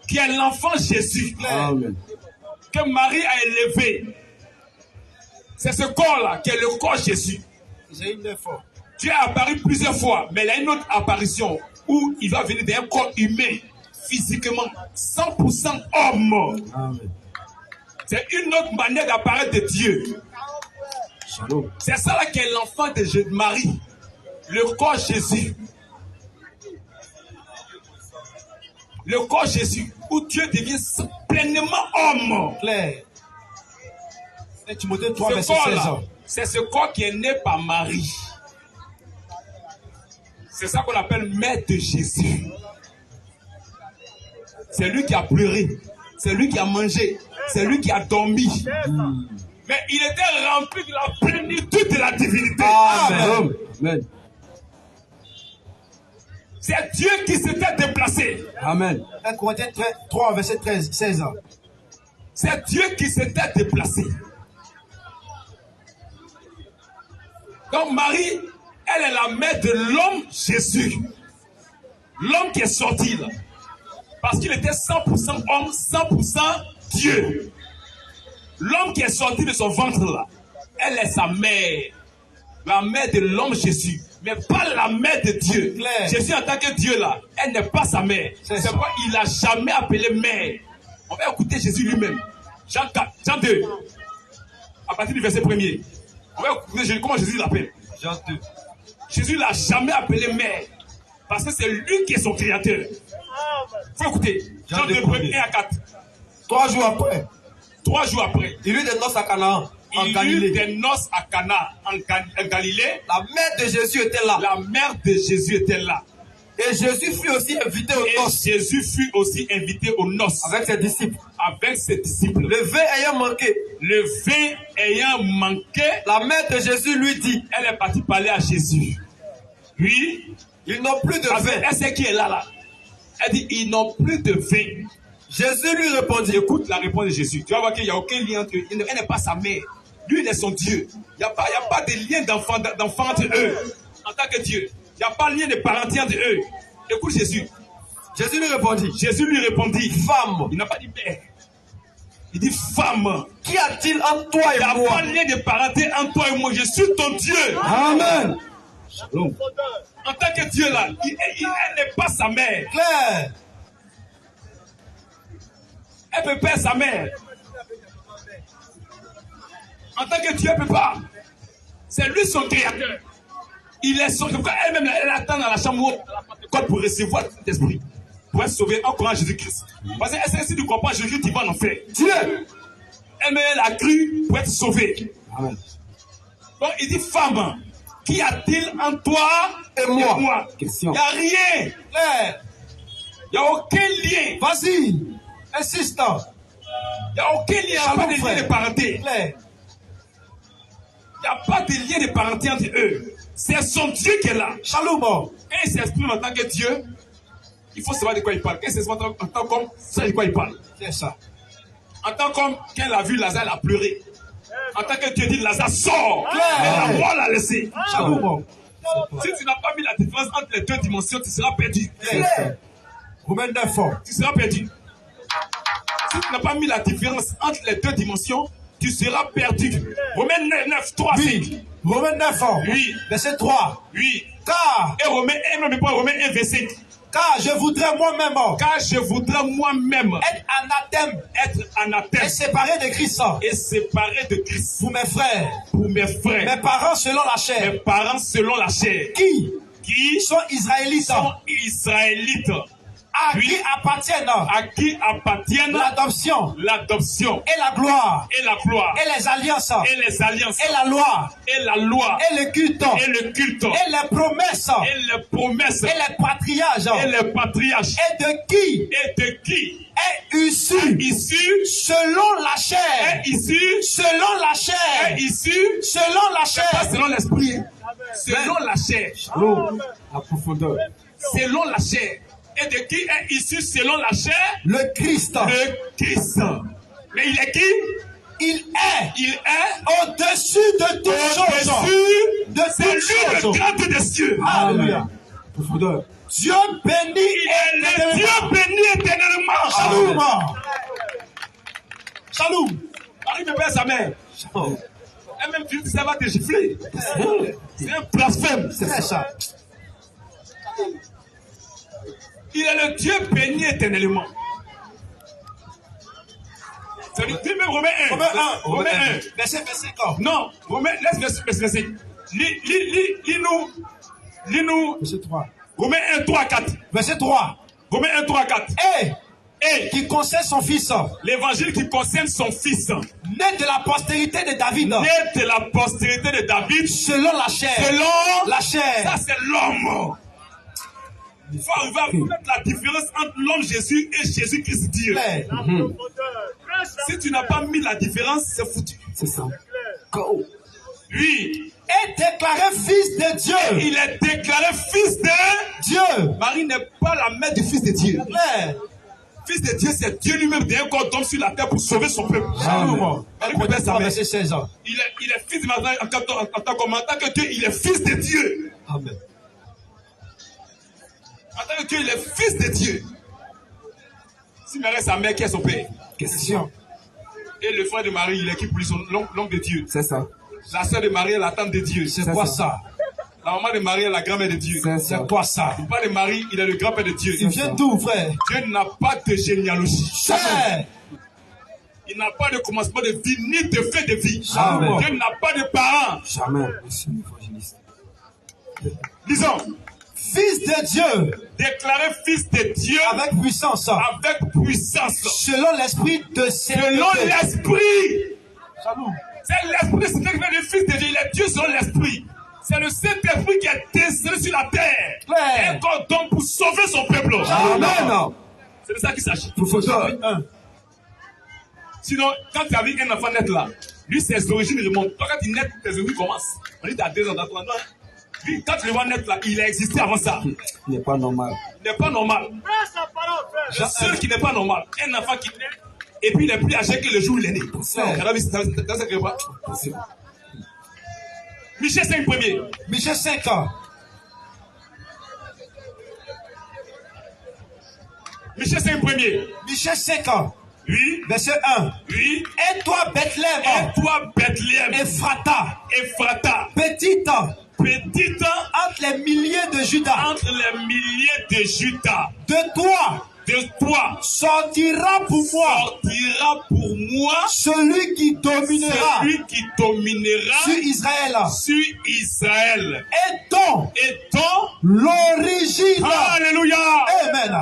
qui est l'enfant Jésus Amen. que Marie a élevé. C'est ce corps-là qui est le corps Jésus. J'ai une fois. Dieu est apparu plusieurs fois, mais il y a une autre apparition où il va venir d'un corps humain, physiquement, 100% homme. Amen. C'est une autre manière d'apparaître de Dieu. Shalom. C'est ça là qui est l'enfant de Marie, le corps Jésus. Le corps Jésus, où Dieu devient pleinement homme. Claire. Et Timothée 3, Ce verset 16 corps-là, ans. c'est ce corps qui est né par Marie. C'est ça qu'on appelle mère de Jésus. C'est lui qui a pleuré. C'est lui qui a mangé. C'est lui qui a dormi. Mais il était rempli de la plénitude de la divinité. Amen. Amen. C'est Dieu qui s'était déplacé. Amen. 1 Corinthiens 3, verset 16 ans. C'est Dieu qui s'était déplacé. Donc Marie, elle est la mère de l'homme Jésus. L'homme qui est sorti là. Parce qu'il était 100% homme, 100% Dieu. L'homme qui est sorti de son ventre là, elle est sa mère. La mère de l'homme Jésus. Mais pas la mère de Dieu. Claire. Jésus en tant que Dieu là, elle n'est pas sa mère. C'est C'est pourquoi il n'a jamais appelé mère. On va écouter Jésus lui-même. Jean 4, Jean 2. À partir du verset 1er. On va écouter comment Jésus l'appelle. Jean 2. Jésus ne l'a jamais appelé mère. Parce que c'est lui qui est son créateur. Il faut écouter. Jean 2, 1 à 4. 3 jours après, 3 jours après, il eut des noces à Canaan, en il eut Galilée. des noces à Cana, en Galilée. La mère de Jésus était là. La mère de Jésus était là. Et Jésus fut aussi invité aux Et noces Jésus fut aussi invité aux noces avec ses disciples. avec ses disciples. Le vin ayant manqué, Le vin ayant manqué, la mère de Jésus lui dit, elle est partie parler à Jésus. Puis, ils n'ont plus de parce vin. qu'elle sait qui est là. Elle dit, ils n'ont plus de vin. Jésus lui répondit, Écoute la réponse de Jésus. Tu vas voir qu'il n'y a aucun lien entre eux. Elle n'est pas sa mère. Lui, il est son Dieu. Il n'y a pas de lien d'enfant entre eux. En tant que Dieu. Il n'y a pas de lien de parenté entre eux. Écoute Jésus. Jésus lui répondit, Jésus lui répondit, femme, il n'a pas dit mère. Il dit femme. qu'y a-t-il entre toi Il n'y a et moi? pas de lien de parenté entre toi et moi. Je suis ton Dieu. Amen. Shalom. En tant que Dieu là, elle n'est pas sa mère. Claire, Elle ne peut pas être sa mère. En tant que Dieu, elle ne peut pas. C'est lui son créateur. Il est son. Elle-même, elle attend dans la chambre haute pour recevoir le Saint-Esprit. Pour être sauvée en croyant en Jésus-Christ. Parce que si tu ne crois pas Jésus, tu vas en enfer. Dis-le. Elle-même, elle a cru pour être sauvée. Amen. Donc il dit, femme, qu'y a-t-il en toi et moi? Question. Il n'y a rien. Claire, Il n'y a aucun lien. vas-y, insiste. Il n'y a aucun lien. Il n'y a Shalom, pas de lien frère. de parenté. Claire, Il n'y a pas de lien de parenté entre eux. C'est son Dieu qui est là. shalom. Quand il s'exprime en tant que Dieu, il faut savoir de quoi il parle. Quand il s'exprime en tant qu'homme, c'est de quoi il parle. C'est ça. En tant qu'homme, quand il a vu Lazare, il a pleuré. En tant que Dieu dit, Lazare sort. Claire. Mais la mort l'a laissé. Shalom. Si tu n'as pas mis la différence entre les deux dimensions, tu seras perdu. Claire. Romains 9 fort. Tu seras perdu. Si tu n'as pas mis la différence entre les deux dimensions, tu seras perdu. Romains 9, 3, 5. Oui. Romains 9 fort. Oui. Verset 3. Oui. Car, Et Romains 1, verset 5. car je voudrais moi-même Car je voudrais moi-même être anathème être anathème et séparé de Christ et séparé de Christ pour mes frères, pour mes frères, mes parents selon la mes chair, parents selon la chair, qui qui sont israélites, sont israélites. À qui appartiennent l'adoption et la gloire et la gloire et les alliances et la loi et le culte et le culte et les promesses et les patriarches et de qui est issu selon la chair selon la chair pas selon l'esprit, selon la chair, La profondeur. selon la chair. Et de qui est issu selon la chair? le Christ. Mais il est qui? Il est au-dessus de toutes choses. C'est lui le grand des cieux. Alléluia. Profondeur. Dieu béni Il est le Dieu béni éternellement. Shalom. Shalom. Marie me perd sa mère. Et même tu dis ça va te gifler. C'est un blasphème. C'est ça. Il est le Dieu béni éternellement. C'est le Dieu même Romains 1. Romains 1. Verset 4. Non, Romains, laisse verset. Lis-nous. Verset 3. Romains 1, 3, 4. Verset 3. Romains 1, 3, 4. Et qui concerne son fils, l'évangile qui concerne son fils, né de la postérité de David, né de la postérité de David, selon la chair. Selon la chair. Ça, c'est l'homme. Il faut arriver à connaître la différence entre l'homme Jésus et Jésus-Christ Dieu. Si tu n'as pas mis la différence, c'est foutu. C'est ça. Lui est déclaré fils de Dieu. Il est déclaré fils de Dieu. Marie n'est pas la mère du fils de Dieu. Fils de Dieu, c'est Dieu lui-même d'un corps d'homme sur la terre pour sauver son peuple. Verset 16 ans. Il est fils de Marie en tant que Dieu, il est fils de Dieu. Amen. En tant que Dieu, il est fils de Dieu. Si Marie est sa mère, qui est son père? Question. Et le frère de Marie, il est qui pour lui, l'oncle de Dieu? C'est ça. La sœur de Marie est la tante de Dieu. C'est quoi ça? La maman de Marie est la grand-mère de Dieu. C'est quoi ça? Le père de Marie, il est le grand-père de Dieu. Il vient d'où, frère? Dieu n'a pas de généalogie. Jamais. Il n'a pas de commencement de vie, ni de fin de vie. Jamais. Dieu n'a pas de parents. Jamais. Lisons. Fils de Dieu. Déclaré fils de Dieu. Avec puissance. Avec puissance. Selon l'esprit de sainteté. Selon l'esprit. Salut. C'est l'esprit, c'est le fils de Dieu. Il est Dieu selon l'esprit. C'est le Saint-Esprit qui est descendu sur la terre. Un corps d'homme pour sauver son peuple. Amen. C'est de ça qu'il s'agit. Profondeur. Sinon, quand tu as vu un enfant naître là, lui, ses origines remontent. Toi, quand il naît, tes origines commencent. On dit, tu as 2 ans, dans 3 ans. Lui, quand tu le vois naître là, il a existé avant ça. Il n'est pas normal. Il n'est pas normal. Le seul qui n'est pas normal, un enfant qui naît, et puis il est plus âgé que le jour où il est né. Michée 5 premier. Michée 5 ans. Michée 5 premier. Michée 5 ans. Oui. Verset 1. Oui. Et toi, Bethléem. Et toi, Bethléem. Ephrata. Petite. Entre les milliers de Judas. De toi. Sortira pour moi. Celui qui dominera. Sur Israël. Et dont l'origine. Alléluia. Amen.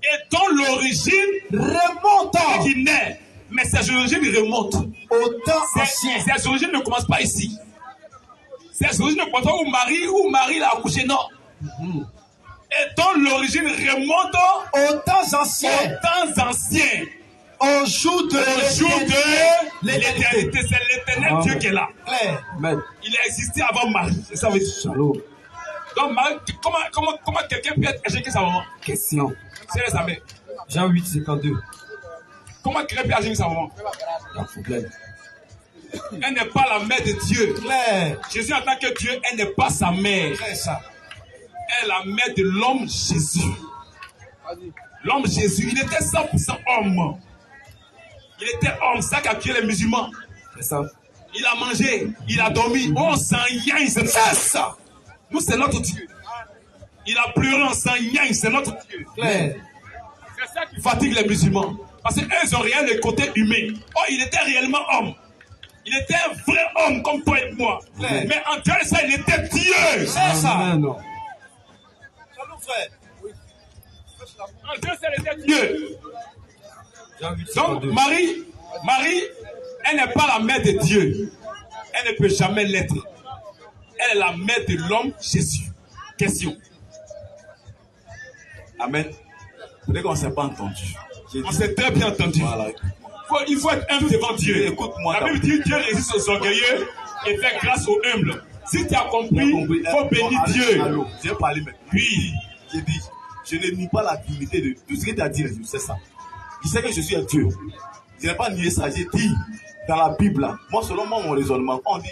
Et dont l'origine remonte. Qui naît. Mais ses origines remontent. Au temps ancien. Ses origines ne commencent pas ici. Ses origines ne commencent pas où Marie l'a accouché, non. Et dont l'origine remonte aux temps anciens. Au jour de l'éternité. C'est l'éternel Dieu qui est là. Amen. Il a existé avant Marie. C'est ça, oui. Shalom. Donc, Marie, comment quelqu'un peut être âgé que sa maman? Question. C'est sa mère. Jean 8, 52. Comment quelqu'un peut être âgé que sa maman? La problème. Elle n'est pas la mère de Dieu. Claire. Jésus en tant que Dieu, elle n'est pas sa mère. C'est ça. Elle est la mère de l'homme Jésus. L'homme Jésus, il était 100% homme. Il était homme, c'est ça qui a tué les musulmans. C'est ça. Il a mangé, il a dormi. On s'en yang, c'est ça. Nous, c'est notre Dieu. Il a pleuré, on s'en yang, c'est notre Dieu. Claire. C'est ça qui fatigue les musulmans. Parce qu'eux, ils ont rien le côté humain. Oh, il était réellement homme. Il était un vrai homme comme toi et moi. Claire. Mais en Dieu, ça, il était Dieu. C'est ça. Amen. Salut, frère. Oui. Dieu. Donc Marie, elle n'est pas la mère de Dieu. Elle ne peut jamais l'être. Elle est la mère de l'homme Jésus. Question. Amen. Peut-être qu'on ne s'est pas entendu. On s'est très bien entendu. Voilà. Il faut être humble devant Dieu. Écoute-moi. La Bible dit Dieu résiste aux orgueilleux et fait grâce aux humbles. Si tu as compris, il faut bénir Dieu. J'ai parlé maintenant. Oui. J'ai dit, je ne nie pas la divinité de tout ce que tu as dit. Je sais ça. Je sais que je suis un Dieu. Je n'ai pas nié ça. J'ai dit dans la Bible, là, moi, selon moi, mon raisonnement, quand on dit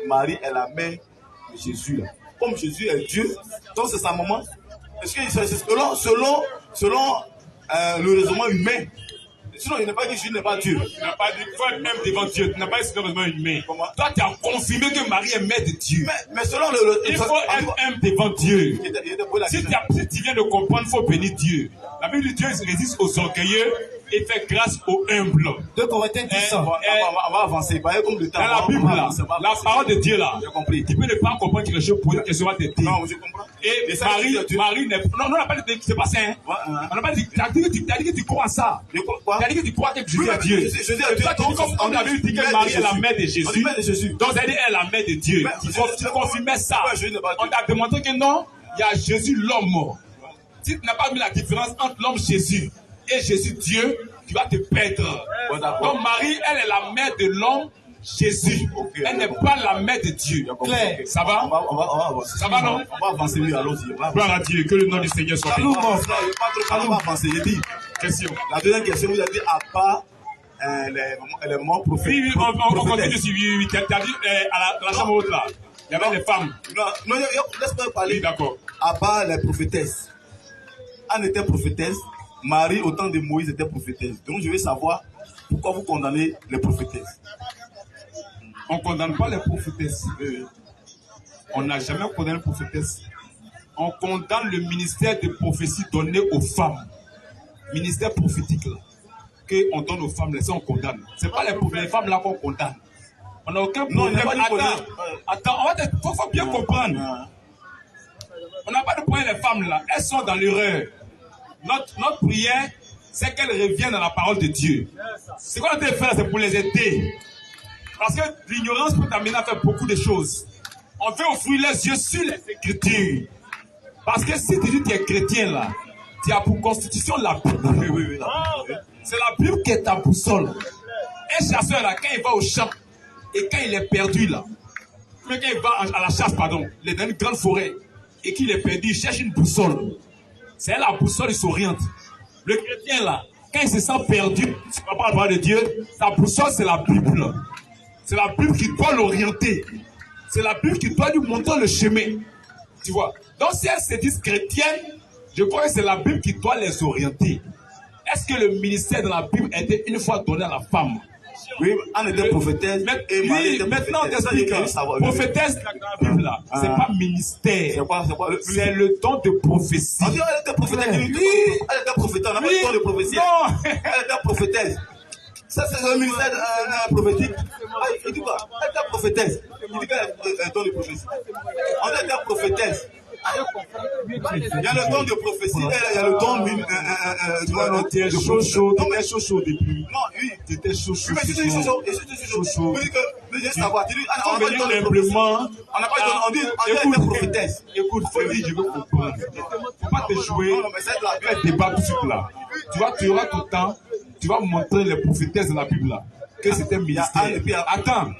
Marie est la mère de Jésus, là, comme Jésus est Dieu, donc c'est sa maman. Est-ce que selon le raisonnement humain, sinon il n'a pas dit Jésus n'est pas Dieu. Tu n'as pas dit qu'il faut être même devant Dieu. Tu n'as pas dit que c'est humain. Toi, tu as confirmé que Marie est mère de Dieu. Mais selon il faut être même devant Dieu. Si tu viens de comprendre, il faut bénir Dieu. La Bible dit Dieu résiste aux orgueilleux et fait grâce aux humbles. 2 Corinthiens 10. On va avancer. Comme le temps. Dans la Bible, là, la parole de Dieu, là, j'ai compris. Tu peux ne pas comprendre quelque chose pour une question à t'aider. Non, je comprends. Et Marie n'est pas. Non, on n'a pas dit que c'est pas ça. Hein. On n'a pas dit. Tu as dit que tu crois à ça. Tu as dit que tu crois que Jésus est Dieu. Jésus est Dieu. Comme on a dit que Marie est la mère de Jésus. Donc, ça dit elle est la mère de Dieu. Tu confirmais ça. On t'a demandé que non, il y a Jésus l'homme. Si tu n'as pas mis la différence entre l'homme Jésus et Jésus Dieu, tu vas te perdre. Donc Marie, elle est la mère de l'homme Jésus. Elle n'est pas la mère de Dieu. Claire, ça va? Ça va, non? On va avancer, oui, allons-y. Gloire à Dieu, que le nom du Seigneur soit béni. On va avancer. J'ai dit, question. La deuxième question, vous avez dit à part les moments prophètes. Oui, on continue sur oui. Tu as dit à la chambre haute là. Il y avait les femmes. Non, laisse-moi parler. Oui, d'accord. À part les prophétesses. Anne était prophétesse. Marie, au temps de Moïse, était prophétesse. Donc, je veux savoir pourquoi vous condamnez les prophétesses. On ne condamne pas les prophétesses. On n'a jamais condamné les prophétesses. On condamne le ministère de prophétie donné aux femmes. Ministère prophétique, là. Qu'on donne aux femmes, ça on condamne. Ce n'est pas les femmes là qu'on condamne. On n'a aucun problème. Attends, il faut bien comprendre. On n'a pas de problème, les femmes là. Elles sont dans l'erreur. Notre prière, c'est qu'elles reviennent dans la parole de Dieu. Ce qu'on a fait faire, c'est pour les aider. Parce que l'ignorance peut t'amener à faire beaucoup de choses. On veut ouvrir les yeux sur les Écritures. Parce que si tu dis que tu es chrétien là, tu as pour constitution la Bible. Oui. C'est la Bible qui est ta boussole. Un chasseur là, quand il va au champ, et quand il est perdu là, mais quand il va à la chasse, dans une grande forêt, et qu'il est perdu, il cherche une boussole. C'est la boussole, il s'oriente. Le chrétien là, quand il se sent perdu, c'est pas par la parole de Dieu, sa boussole c'est la Bible. C'est la Bible qui doit l'orienter. C'est la Bible qui doit lui montrer le chemin. Tu vois. Donc si elles se disent chrétiennes, je crois que c'est la Bible qui doit les orienter. Est-ce que le ministère de la Bible était une fois donné à la femme? Oui, Anne était prophétesse. Oui, maintenant on t'explique. Prophétesse de la Bible là, c'est pas ministère. C'est le don de prophétie. Elle était prophétesse. Elle était prophétesse. On n'a pas le don de prophétie. Non. Elle était prophétesse. Ça, c'est le ministère prophétique. Il dit quoi? Elle était prophétesse. Il dit qu'elle a un don de prophétie. On était prophétesse. Il y a le don de prophétie, il y a le don de. Tu étais chaud au début. Non, oui. Tu étais chaud. Mais je suis chaud. Je veux savoir. On n'a pas le don de prophétie. On n'a pas le don. On dit qu'elle était prophétesse. Écoute, Félix, je veux comprendre. Il ne faut pas te jouer. Fais débat tout de suite là. Tu auras tout le temps. Tu vas montrer les prophétesses de la Bible là. Que c'était un ministère. Attends.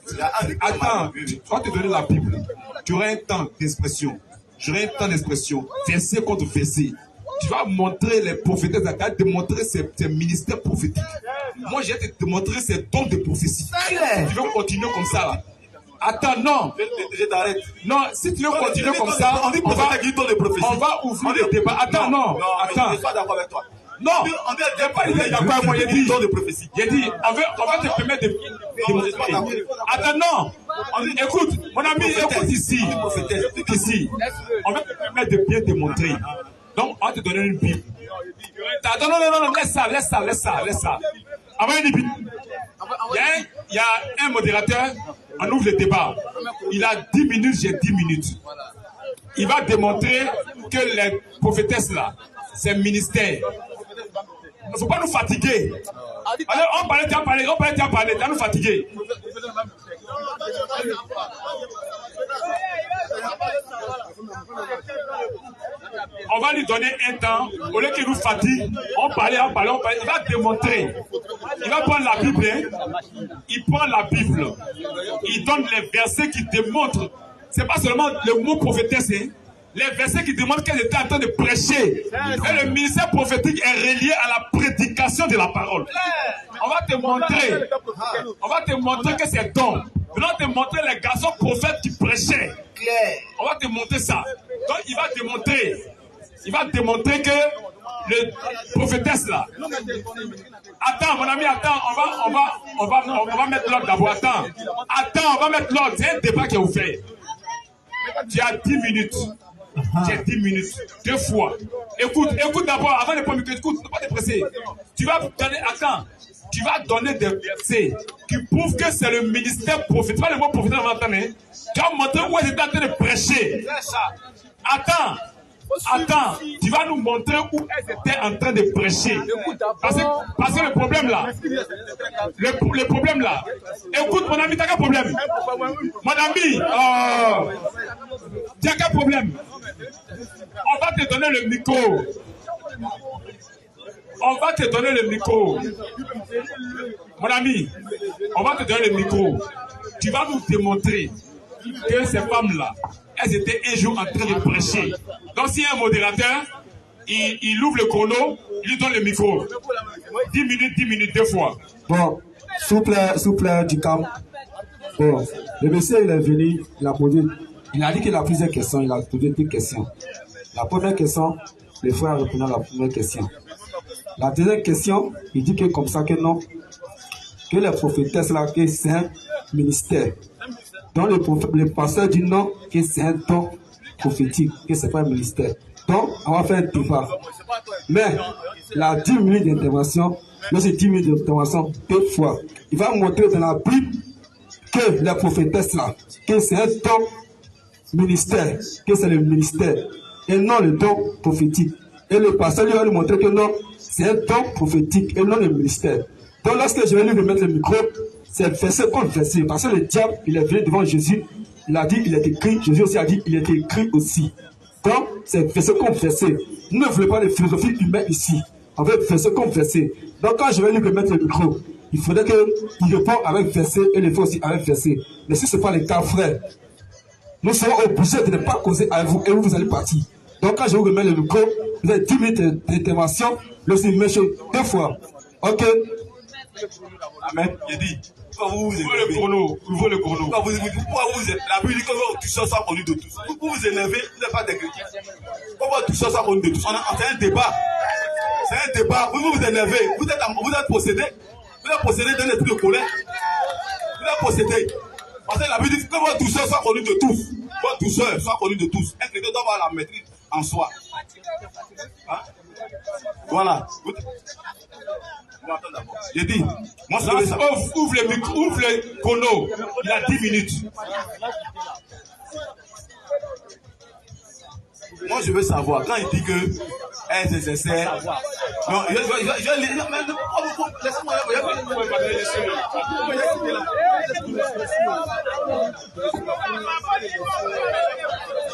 Tu vas te donner la Bible. Tu auras un temps d'expression. J'aurai un temps d'expression, verset contre verset. Tu vas montrer les prophétesses, tu vas te montrer ces ministères prophétiques. Moi, je vais te montrer ces dons de prophétie. Tu veux continuer comme ça là? Attends, non. Je t'arrête. Non, si tu veux continuer comme ça, on va ouvrir le débat. Attends, non. Attends. Je suis pas d'accord avec toi. Non, on n'est pas d'accord avec moi. J'ai dit, on va te permettre de. Attends, non. Écoute, mon ami, écoute ici. On va te permettre de bien te montrer. Donc, on va te donner une Bible. Attends, non, laisse ça. Avant une Bible. Il y a un modérateur, on ouvre le débat. Il a 10 minutes, j'ai 10 minutes. Il va démontrer que les prophétesses là, c'est ministère. Il ne faut pas nous fatiguer. Alors, on parlait, tu as parlé, tu as nous fatiguer. On va lui donner un temps, au lieu qu'il nous fatigue, on parlait, il va démontrer. Il va prendre la Bible, il prend la Bible, il donne les versets qui démontrent. C'est pas seulement le mot prophétesse, les versets qui démontrent qu'elle était en train de prêcher. Et le ministère prophétique est relié à la prédication de la parole. On va te montrer que c'est don. Maintenant, te montrer les garçons prophètes qui prêchaient. On va te montrer ça. Donc, il va démontrer que le prophétesse là. Attends, mon ami, attends, on va mettre l'ordre d'abord. Attends, on va mettre l'ordre. C'est un débat qui est ouvert. Tu as 10 minutes. J'ai 10 minutes, 2 fois. Écoute d'abord, avant de prendre le micro, écoute, ne pas te presser. Tu vas donner des versets qui prouvent que c'est le ministère prophétique. Pas le mot prophétique, on va entendre. Tu vas montrer où ils étaient en train de prêcher. Attends, tu vas nous montrer où elles étaient en train de prêcher. Parce que le problème là, écoute mon ami, t'as quel problème? Mon ami, t'as quel problème? On va te donner le micro. Mon ami, on va te donner le micro. Tu vas nous démontrer que ces femmes-là, elles étaient un jour en train de prêcher. Donc s'il y a un modérateur, il ouvre le chrono, il lui donne le micro. 10 minutes, 2 fois. Bon, s'il vous plaît, du calme. Bon, le monsieur il est venu, il a dit qu'il a plusieurs questions, il a posé 2 questions. La première question, le frère répond à la première question. La deuxième question, il dit que comme ça que non, que les prophétesses là, que c'est un ministère. Donc le pasteur dit non, que c'est un don prophétique, que c'est pas un ministère. Donc on va faire un débat. Mais la 10 minutes d'intervention, là c'est 10 minutes d'intervention 2 fois. Il va montrer dans la Bible que les prophétesses là, que c'est un don ministère, que c'est le ministère, et non le don prophétique. Et le pasteur lui va lui montrer que non, c'est un don prophétique et non le ministère. Donc lorsque je vais lui remettre le micro, c'est verset contre verset. Parce que le diable, il est venu devant Jésus, il a dit, il est écrit, Jésus aussi a dit, il est écrit aussi. Donc, c'est verset contre verset. Nous ne voulons pas de philosophie humaine ici. On veut verset contre verset. Donc quand je vais lui remettre le micro, il faudrait qu'il réponde avec verset et le fait aussi avec verset. Mais si ce n'est pas le cas, frère, nous serons obligés de ne pas causer avec vous et vous allez partir. Donc quand je vous remets le micro, vous avez 10 minutes d'intervention, le signe 2 fois. Ok? Amen. Il dit, quand vous vous énervez, ouvrez le chrono. Quand vous la Bible dit que vous touchez ça connu de tous. Vous vous énervez, vous n'êtes pas des chrétiens. Quand vous touchez ça connu de tous, c'est un débat. C'est un débat. Vous vous énervez, vous êtes possédé. Vous êtes possédé d'un esprit de colère. Vous êtes possédé. Parce que la Bible dit que votre toucheur soit connu de tous. Votre toucheur soit connu de tous. Un chrétien doit avoir la maîtrise en soi. Hein? Voilà. J'ai dit, moi je veux ça. Ouvre le chrono. Il a 10 minutes. Moi je veux savoir, quand il dit que SSSR. Non,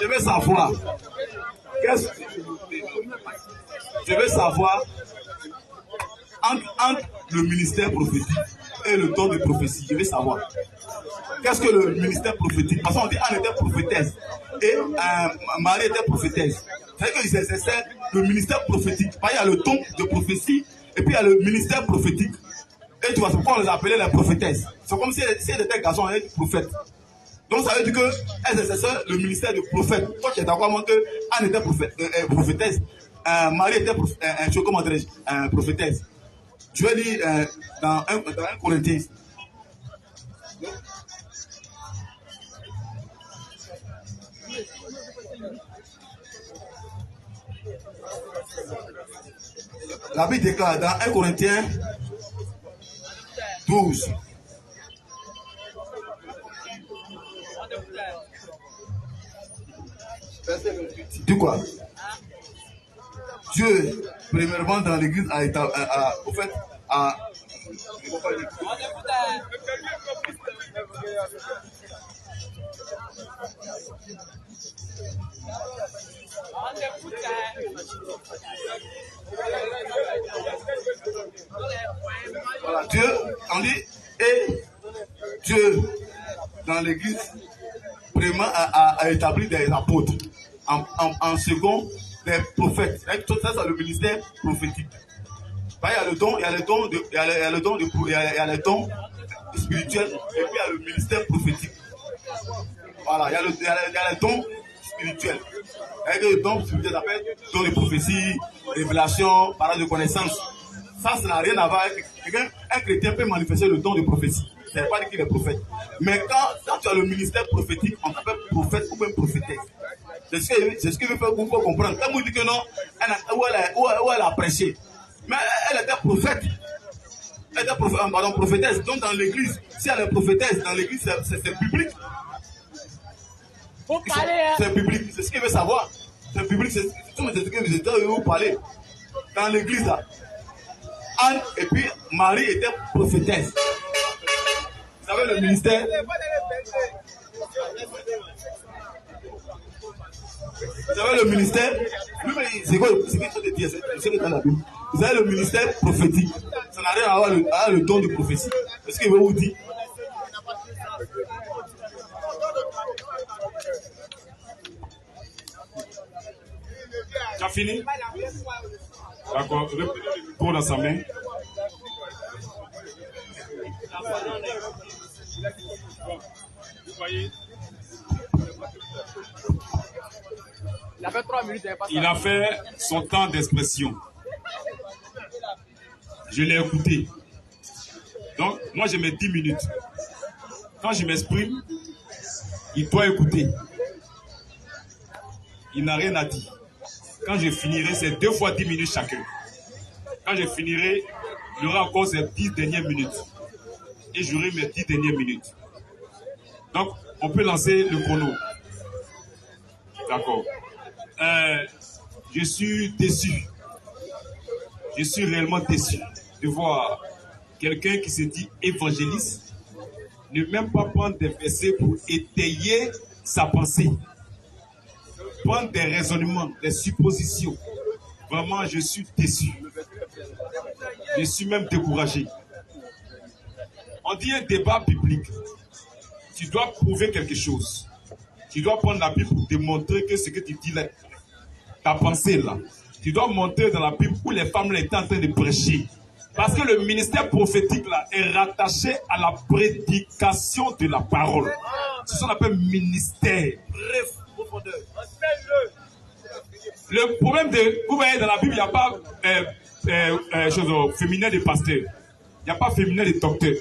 je veux savoir. Je veux savoir entre le ministère prophétique et le don de prophétie. Je veux savoir. Qu'est-ce que le ministère prophétique? Parce qu'on dit Anne était prophétesse et Marie était prophétesse. C'est-à-dire qu'ils exerçaient le ministère prophétique. Il y a le don de prophétie et puis il y a le ministère prophétique. Et tu vois, c'est pourquoi on les appelait les prophétesses. C'est comme si elles étaient garçons et prophètes. Donc ça veut dire qu'elles exerçaient le ministère de prophète. Toi tu es d'accord avec moi que Anne était prophétesse, Marie était prophétesse. Je vais dire dans 1 Corinthiens. La Bible déclare dans 1 Corinthiens 12. Dis quoi? Dieu, premièrement, dans l'église, au fait, voilà, Dieu, on dit, et Dieu, dans l'église, vraiment a établi des apôtres. En second, des prophètes. Ça, c'est le ministère prophétique. Il y a le don, il y a le don spirituel, et puis il y a le ministère prophétique. Voilà, il y a le don spirituel. Le don spirituel s'appelle don de prophétie, révélation, parole de connaissance. Ça n'a rien à voir avec un chrétien peut manifester le don de prophétie. Ça ne veut pas dire qu'il est prophète. Mais quand tu as le ministère prophétique, on t'appelle prophète ou même prophétesse. C'est ce que vous faut comprendre. Quand vous dites que non, où elle a prêché. Mais elle était prophète. Elle était prophétesse. Donc dans l'église, si elle est prophétesse, dans l'église, c'est public. C'est public. C'est ce qu'il veut savoir. C'est public. C'est ce que vous parlez. Dans l'église, là, Anne et puis Marie étaient prophétesses. Vous savez le ministère. Vous avez le ministère, c'est quoi ce qu'il faut te dire, c'est ce qui est dans la Bible. Vous avez le ministère prophétique. Ça n'a rien à voir avec le don de prophétie. C'est ce qu'il veut vous dire. Tu as fini? D'accord. Reprenez le micro dans sa main. Vous voyez? Il a fait son temps d'expression. Je l'ai écouté. Donc, moi, j'ai mes 10 minutes. Quand je m'exprime, il doit écouter. Il n'a rien à dire. Quand je finirai, c'est 2 fois 10 minutes chacun. Quand je finirai, il y aura encore ces 10 dernières minutes. Et j'aurai mes 10 dernières minutes. Donc, on peut lancer le chrono. D'accord. Je suis déçu. Je suis réellement déçu de voir quelqu'un qui se dit évangéliste ne même pas prendre des versets pour étayer sa pensée. Prendre des raisonnements, des suppositions. Vraiment, je suis déçu. Je suis même découragé. On dit un débat biblique. Tu dois prouver quelque chose. Tu dois prendre la Bible pour démontrer que ce que tu dis là, ta pensée là, tu dois montrer dans la Bible où les femmes là étaient en train de prêcher. Parce que le ministère prophétique là est rattaché à la prédication de la parole. C'est ce qu'on appelle ministère. Bref, profondeur. Le problème de, vous voyez dans la Bible, il n'y a pas féminin de pasteur. Il n'y a pas féminin de docteur.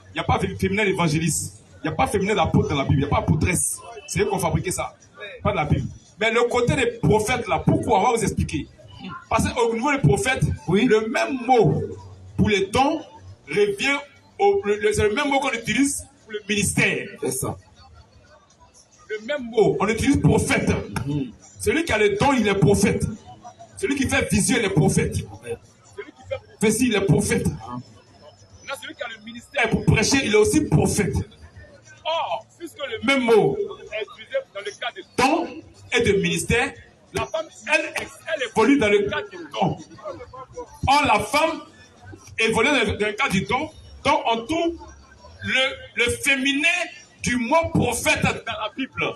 Il n'y a pas féminin d'évangéliste. Il n'y a pas féminin d'apôtre dans la Bible. Il n'y a pas apôtresse. C'est eux qui ont fabriqué ça. Pas de la Bible. Mais le côté des prophètes, là, pourquoi? On va vous expliquer. Parce qu'au niveau des prophètes, oui, le même mot pour les dons revient c'est le même mot qu'on utilise pour le ministère. C'est ça. Le même mot. On utilise prophète. Celui qui a le don, il est prophète. Celui qui fait vision, il est prophète. Celui qui fait prophétie, il est prophète. Là, celui qui a le ministère pour prêcher, il est aussi prophète. Or, puisque le même mot est utilisé dans le cas de don et de ministère, la femme, elle évolue dans le cas du don. Or, la femme évolue dans le cas du don, donc on trouve le féminin du mot prophète dans la Bible.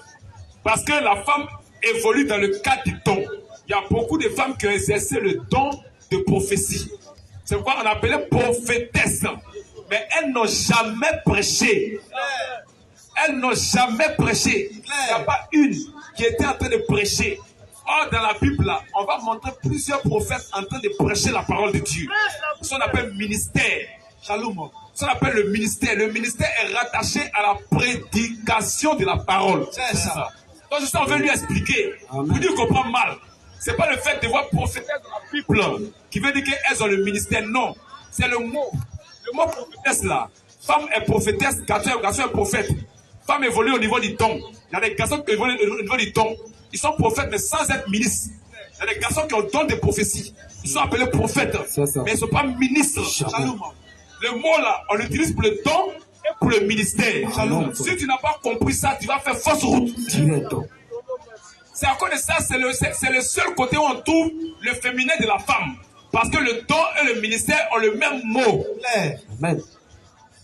Parce que la femme évolue dans le cas du don. Il y a beaucoup de femmes qui ont exercé le don de prophétie. C'est pourquoi on appelait prophétesse. Mais elles n'ont jamais prêché. Elles n'ont jamais prêché. Il n'y a pas une qui était en train de prêcher. Or, dans la Bible, là, on va montrer plusieurs prophètes en train de prêcher la parole de Dieu. Ce qu'on appelle ministère. Shalom. Ce qu'on appelle le ministère. Le ministère est rattaché à la prédication de la parole. C'est ça. Donc, c'est ça qu'on veut lui expliquer. Pour dire qu'on comprend mal. C'est pas le fait de voir prophétesse dans la Bible qui veut dire qu'elles ont le ministère. Non. C'est le mot. Le mot prophétesse là. Femme est prophétesse, garçon est prophète. Femme évolue au niveau du don. Il y a des garçons qui évoluent au niveau du don. Ils sont prophètes mais sans être ministres. Il y a des garçons qui ont don des prophéties. Ils sont appelés prophètes, mais ils ne sont pas ministres. Le mot là, on l'utilise pour le don et pour le ministère. Si tu n'as pas compris ça, tu vas faire fausse route. C'est à cause de ça, c'est le seul côté où on trouve le féminin de la femme. Parce que le don et le ministère ont le même mot. Amen.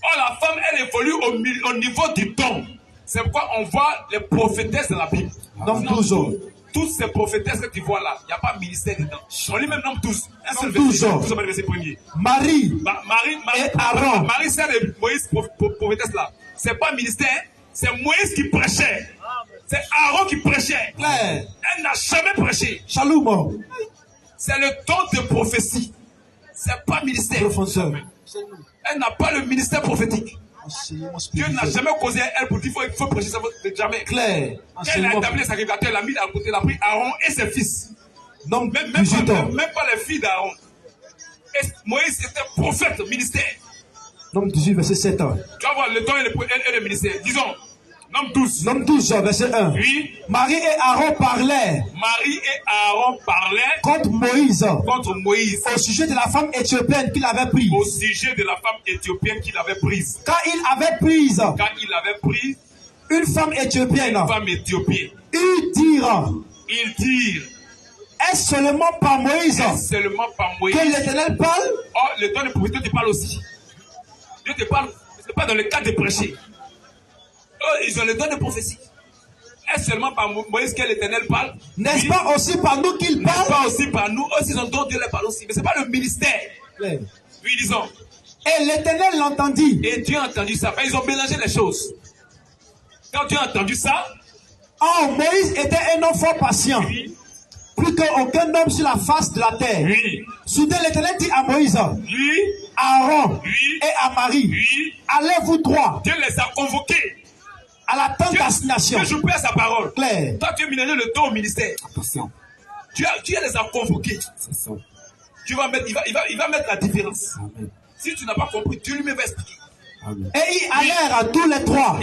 Or, la femme, elle évolue au niveau du don. C'est pourquoi on voit les prophétesses de la Bible. Toutes ces prophétesses que tu vois là, il n'y a pas de ministère dedans. On lit même nomme tous. Un seul verset premier. Marie et Aaron. Marie, c'est de Moïse, prophétesse là. C'est pas ministère, c'est Moïse qui prêchait. C'est Aaron qui prêchait. Elle n'a jamais prêché. Shalom. C'est le don de prophétie. C'est pas ministère. Elle n'a pas le ministère prophétique. Dieu n'a jamais causé à elle pour dire qu'il faut prêcher ça. Jamais. Elle a établi les sacrificateurs, elle a mis à côté, elle a pris Aaron et ses fils. Même pas les filles d'Aaron. Moïse était prophète, ministère. Nom 18, verset 7. Tu vas voir le don et le ministère. Disons. Nom 12. Nom 12, verset 1. Oui. Marie et Aaron parlaient. Contre Moïse. Au sujet de la femme éthiopienne qu'il avait prise. Quand il avait pris une femme éthiopienne. Ils dirent. Est-ce seulement par Moïse que l'Éternel parle? Oh, le don de prophétie te parle aussi. Dieu te parle, c'est pas dans le cadre de prêcher. Oh, ils ont le don de prophétie. Est-ce seulement par Moïse que l'Éternel parle? N'est-ce pas aussi par nous qu'il parle? N'est-ce pas aussi par nous? Aussi, ils ont don, Dieu les parle aussi. Mais c'est pas le ministère. Oui, disons. Et l'Éternel l'entendit. Et Dieu a entendu ça. Ils ont mélangé les choses. Quand Dieu a entendu ça. Oh, Moïse était un homme fort patient. Oui. Plus qu'aucun homme sur la face de la terre. Oui. Soudain, l'Éternel dit à Moïse, oui. Aaron oui. et à Marie, oui. allez vous trois. Dieu les a convoqués. À la tente d'assignation. Dieu joue sa parole. Claire. Toi, tu as mélangé le don au ministère. Attention. Dieu les a convoqués. C'est ça. Tu vas mettre, il va mettre la différence. Amen. Si tu n'as pas compris, Dieu lui-même va expliquer. Amen. Et ils allèrent à tous les trois.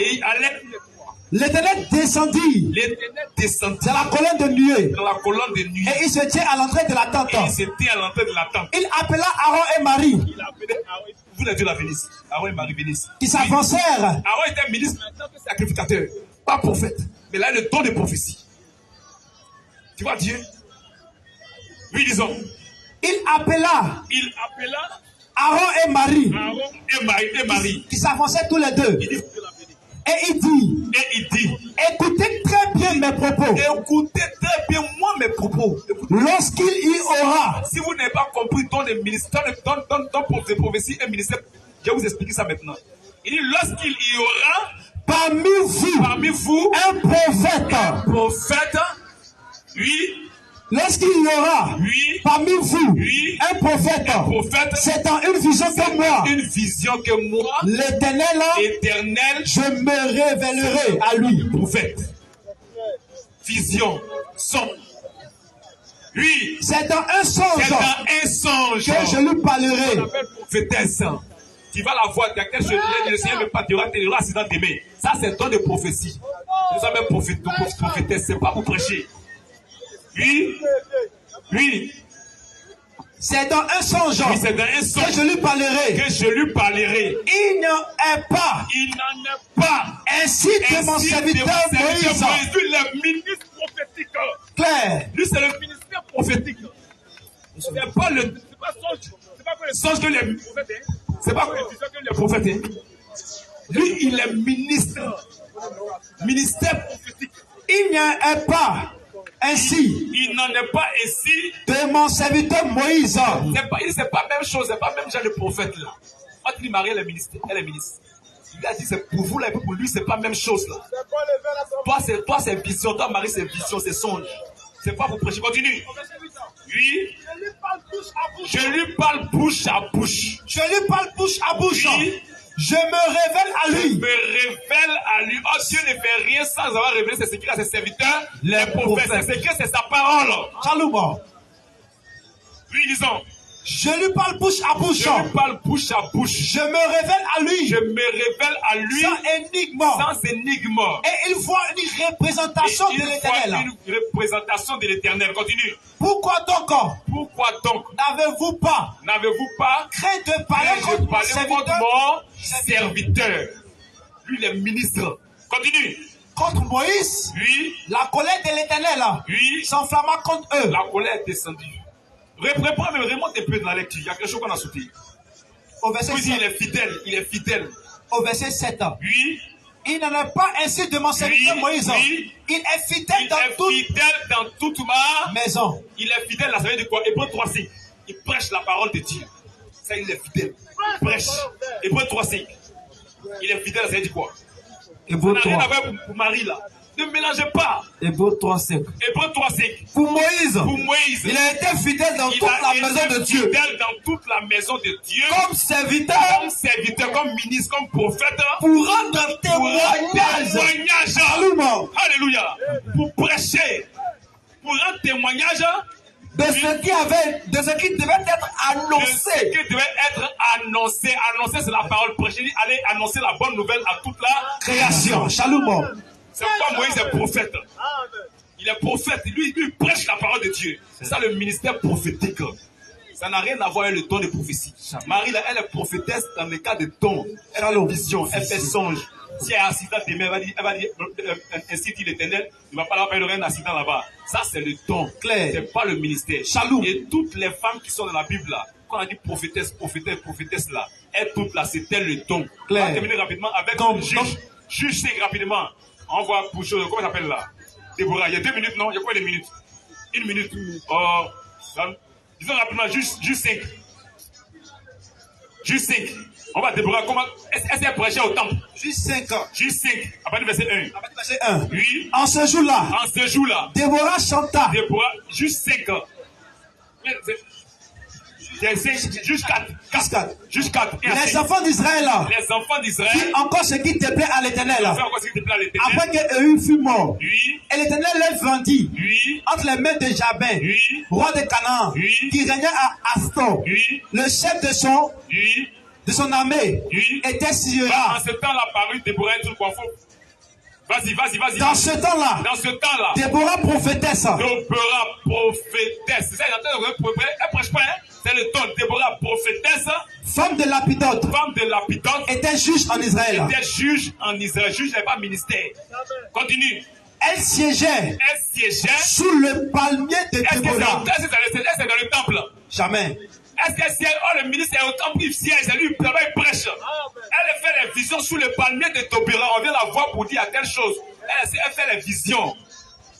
L'Éternel descendit. Dans la colonne de nuée. Et il se tient à l'entrée de la tente. Il appela Aaron et Marie. Vous l'avez dit la Vénice. Aaron et Marie Vénice. Qui s'avancèrent. Aaron était ministre, maintenant sacrificateur. Pas prophète. Mais là, il a le don de prophétie. Tu vois Dieu? Oui, disons. Il appela. Aaron et Marie. Qui s'avançaient tous les deux. Et il dit, écoutez très bien mes propos. Écoutez très bien moi mes propos. Lorsqu'il y aura. Si vous n'avez pas compris dans le ministère, dans de prophétie et ministère, je vais vous expliquer ça maintenant. Il dit, lorsqu'il y aura parmi vous un prophète. Oui. Lorsqu'il y aura parmi vous un prophète, c'est dans une vision que moi, l'Éternel, je me révélerai à lui. Prophète, vision, son. Oui, c'est dans un songe que je lui parlerai. Prophétesse, tu vas la voir, le Seigneur me parlera, tu auras accident d'aimer. Ça, c'est un don de prophétie. Nous sommes prophétesse, c'est pas pour prêcher. Oui. C'est dans un songe. Oui, c'est dans un songe que je lui parlerai. Il n'en est pas. Ainsi de mon serviteur Moïse. Lui, le ministre prophétique. Claire. Lui, c'est le ministère prophétique. C'est pas le songe que les prophètes. C'est pas que les prophètes. Lui, il est ministre. Ministère prophétique. Il n'en est pas. Ainsi, il n'en est pas ainsi de mon serviteur Moïse. C'est pas la même chose, c'est pas le même genre de prophète là. Quand il dit Marie, elle est ministre. Il a dit c'est pour vous là, pour lui, c'est pas la même chose là. Toi, c'est vision. Toi, Marie, c'est vision, c'est songe. C'est pas pour prêcher. Continue. Oui. Je lui parle bouche à bouche. Oui. Je me révèle à lui. Oh, Dieu ne fait rien sans avoir révélé ses secrets à ses serviteurs. Les prophètes, ses secrets, c'est sa parole. Shalom. Oui, disons. Je lui parle bouche à bouche. Je lui parle bouche à bouche. Je me révèle à lui. Je me révèle à lui. Sans énigme. Sans énigme. Et il voit une représentation de l'Éternel. Une représentation de l'Éternel. Continue. Pourquoi donc? Pourquoi donc? N'avez-vous pas craint de parler contre mon serviteur? Lui, le ministre. Continue. Contre Moïse, oui. La colère de l'Éternel, oui. S'enflamma contre eux. La colère est descendue. Reprends, mais remonte un peu dans la lecture. Il y a quelque chose qu'on a sauté. Au verset 7. Il est fidèle. Au verset 7. Oui. Il n'en est pas ainsi de mon serviteur Moïse. Oui. Il est fidèle dans toute ma maison. Il est fidèle, ça veut dire quoi? Hébreux 3:5. Il prêche la parole de Dieu. Ça, il est fidèle. Il prêche. Hébreux 3:5. Il est fidèle, ça veut dire quoi? Hébreux 3. Ça n'a rien à voir pour Marie là. Ne mélangez pas. Hébreux 3:5. Hébreux 3:5. Pour Moïse, il a été fidèle dans toute la maison de Dieu. Fidèle dans toute la maison de Dieu. Comme serviteur, comme ministre, comme prophète. Pour rendre témoignage. Alléluia. Pour prêcher. Pour rendre témoignage. De ce qui devait être annoncé. De ce qui devait être annoncé. Annoncer, c'est la parole. Prêcher, allez annoncer la bonne nouvelle à toute la création. Shalom. C'est pourquoi Moïse est prophète. Il est prophète. Lui, il prêche la parole de Dieu. C'est ça le ministère prophétique. Ça n'a rien à voir avec le don de prophétie. Marie, là, elle est prophétesse dans le cas de don. Elle a une vision, elle fait songe. Si elle est assistante demain, elle va dire, ainsi dit l'Éternel, il ne va pas avoir un accident là-bas. Ça, c'est le don. Claire. C'est pas le ministère. Chaloum. Et toutes les femmes qui sont dans la Bible là, quand on dit prophétesse là, elles toutes là, c'était le don. Claire. On va terminer rapidement avec le juge. Juge 5 rapidement. On voit pour chose, comment ça s'appelle là? Déborah, il y a 2 minutes, non? Il y a combien de minutes? 1 minute. Disons rapidement, juste 5. Juste 5. On va Déborah, comment? Est-ce qu'elle prêchait au temple? Juste 5 ans. Juste 5. À partir du verset 1. À partir du verset 1. Oui. En ce jour-là. Déborah chanta. Déborah, juste 5 ans. Juste 4. Juste 4. Les enfants d'Israël. Fit encore ce qui te plaît à l'Éternel. Après que Éhu fut mort. Oui. Et l'Éternel les vendit. Oui. Entre les mains de Jabin. Oui. Roi de Canaan. Oui. Qui régnait à Astor. Oui. Le chef de son armée. Oui. Était Sisera. En ce temps, la parole Déborah est une quoi faux. Vas-y. Dans ce temps-là. Déborah prophétesse. C'est ça, elle prêche pas, hein? C'est le ton. Déborah prophétesse. Femme de Lapidote. Était juge en Israël. Juge n'est pas ministère. Continue. Elle siégeait. Sous le palmier de Déborah. Est-ce que c'est dans le temple? Jamais. Est-ce que si le ministre est au temple, il siège, lui, il prêche. Elle fait les visions sous le palmier de Tobéra. On vient la voir pour dire à telle chose. Elle fait les visions.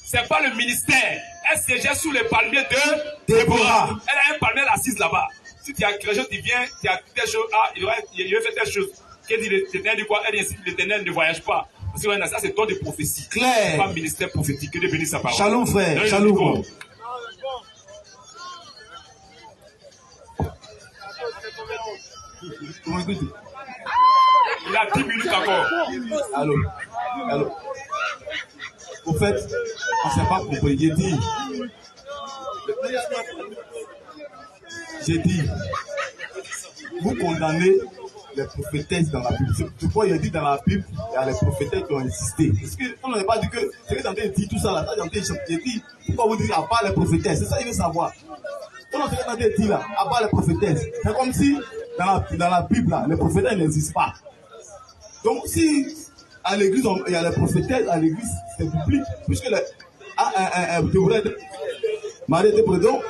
C'est pas le ministère. Elle siégeait sous le palmier de Déborah. Elle a un palmier assise là-bas. Si tu as quelque chose qui vient, tu as telle chose, il va faire telle chose. Qu'elle dit l'Éternel dit quoi? Elle dit ainsi, l'Éternel ne voyage pas. Parce que ça, c'est don de prophétie. Claire. C'est pas ministère prophétique. Que Dieu bénisse sa parole. Shalom, frère. Shalom. Il a 10 minutes encore. Allô. Au fait, on ne s'est pas compris. J'ai dit, vous condamnez les prophétesses dans la Bible. C'est pourquoi il a dit dans la Bible, il y a les prophétesses qui ont existé. Parce qu'on n'avait pas dit que c'est que j'ai dit tout ça là. J'ai dit, pourquoi vous dites à part les prophétesses? C'est ça qu'il veut savoir. On a dit là, à part les prophétesses. C'est comme si dans la Bible, là, les prophétesses n'existent pas. Donc, si à l'église, il y a les prophétesses, à l'église, c'est public, puisque Marie était présente,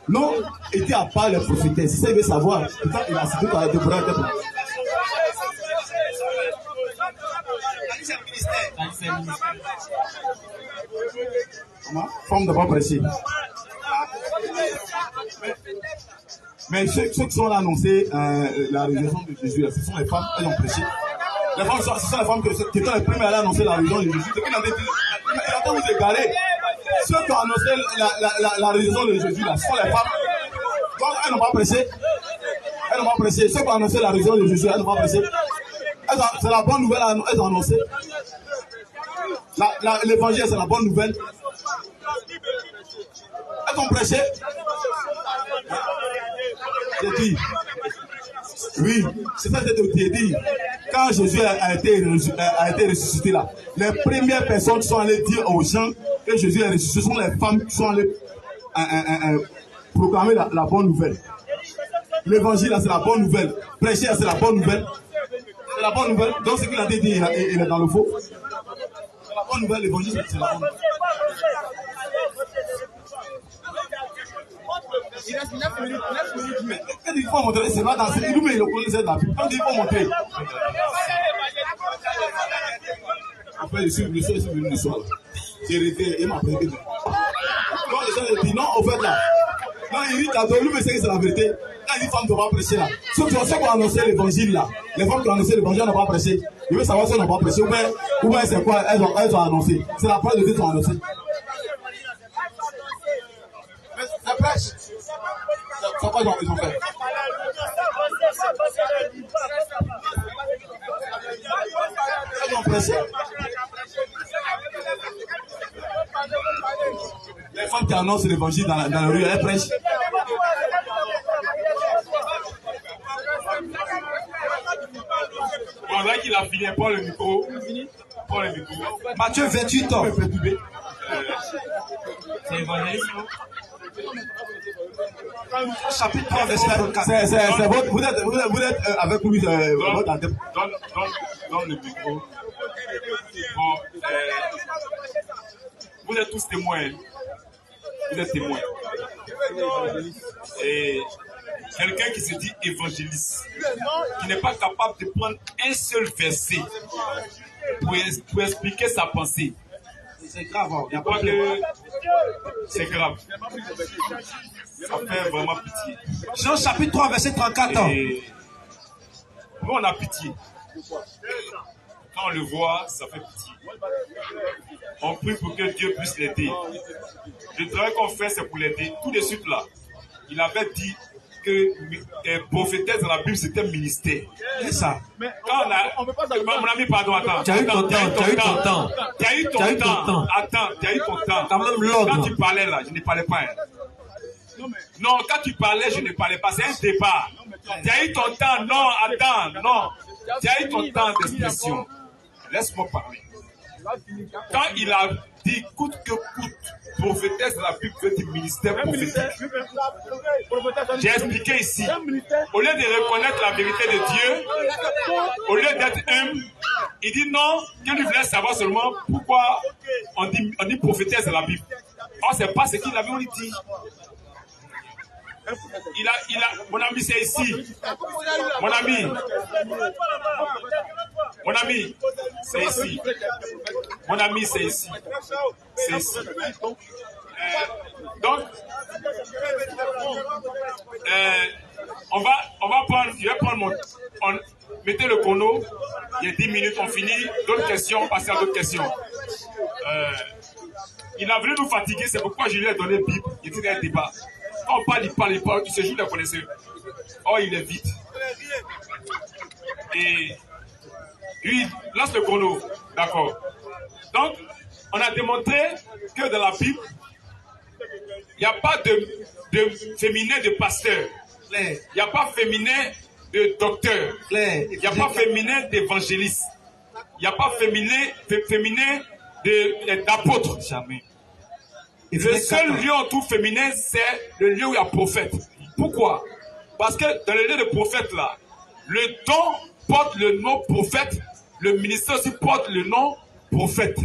non, était à part les prophétesses. C'est ça qu'il veut savoir. Pourtant, il a cité par Déborah. Femme de pas prêcher. Mais ceux qui sont là annoncés la résurrection de Jésus, ce sont les femmes, elles ont prêché. Les femmes, ce sont les femmes qui étaient les premières à annoncer la résurrection de Jésus. Il est en train de vous égarer. Ceux qui ont annoncé la résurrection de Jésus, là, ce sont les femmes. Donc, elles n'ont pas prêché. Ceux qui ont annoncé la résurrection de Jésus, elles n'ont pas prêché. C'est la bonne nouvelle, elles ont annoncé. L'évangile, c'est la bonne nouvelle. Elles ont prêché. te dire. Oui, c'est ça que je te dis. Quand Jésus a été ressuscité là, les premières personnes qui sont allées dire aux gens que Jésus est ressuscité, ce sont les femmes qui sont allées proclamer la bonne nouvelle. L'évangile là, c'est la bonne nouvelle. Prêcher là, c'est la bonne nouvelle. C'est la bonne nouvelle. Donc ce qu'il a dit, il est dans le faux. C'est la bonne nouvelle, l'évangile, c'est la bonne nouvelle. Il reste 9 minutes. Mais quand il faut montrer, c'est pas dans ce film, mais il le connaissait dans la Bible. Quand il faut montrer. Après, je suis venu le soir. J'ai arrêté et m'a prêté. Quand les gens disent non, au fait là. Non, il dit t'as donné, mais c'est que c'est la vérité. Quand il dit femme ne doit pas prêcher là. Ceux qui ont annoncé l'évangile là. Les femmes qui ont annoncé l'évangile n'ont pas prêché. Je veux savoir si elles n'ont pas prêché. Ou bien c'est quoi, elles ont annoncé. C'est la parole de Dieu qui ont annoncé. Ça prêche. C'est quoi ils ont fait? Ils ont prêché. Les femmes qui annoncent l'évangile dans la rue, elles prêchent. On dirait qu'il a fini. Prends le micro. Matthieu 28 ans. C'est évangéliste. Chapitre 3, verset 34. Vous êtes avec lui, votre antenne. Donne le micro. Bon, vous êtes tous témoins. Vous êtes témoins. Et quelqu'un qui se dit évangéliste, qui n'est pas capable de prendre un seul verset pour expliquer sa pensée. C'est grave. Je crois que c'est grave. Ça fait vraiment pitié. Jean chapitre 3, verset 34 ans. Et nous, on a pitié. Quand on le voit, ça fait pitié. On prie pour que Dieu puisse l'aider. Le travail qu'on fait, c'est pour l'aider. Tout de suite là, il avait dit que prophétesse dans la Bible, c'était un ministère. C'est ça. Quand mon ami, pardon, attends. Tu as eu ton temps. Tu as eu ton temps. Attends, tu as eu ton temps. Quand même l'ordre. Quand tu parlais là, je ne parlais pas. Non, quand tu parlais, je ne parlais pas. C'est un débat. Tu as eu ton temps. Non, attends, non. Tu as eu ton temps d'expression. Laisse-moi parler. Quand il a dit coûte que coûte, prophétesse de la Bible veut dire ministère prophétique. J'ai expliqué ici. Au lieu de reconnaître la vérité de Dieu, au lieu d'être humble, il dit non, que lui voulait savoir seulement pourquoi on dit prophétesse de la Bible. Or, c'est pas ce qu'il avait dit. Mon ami, c'est ici. Mon ami, c'est ici. Mon ami, c'est ici. C'est ici. Donc, on va prendre, je vais prendre mettez le chrono, il y a 10 minutes, on finit. D'autres questions, on passe à d'autres questions. Il a voulu nous fatiguer, c'est pourquoi je lui ai donné Bible. Il était dans un débat. Quand on parle, il se joue des connaisseurs. Oh, il est vite. Et lui, lance le chrono. D'accord. Donc, on a démontré que dans la Bible, il n'y a pas de féminin de pasteur. Il n'y a pas féminin de docteur. Il n'y a pas féminin d'évangéliste. Il n'y a pas féminin d'apôtre. Jamais. Le seul lieu en tout féminin, c'est le lieu où il y a prophète. Pourquoi? Parce que dans le lieu de prophète là, le don porte le nom prophète, le ministère aussi porte le nom prophète.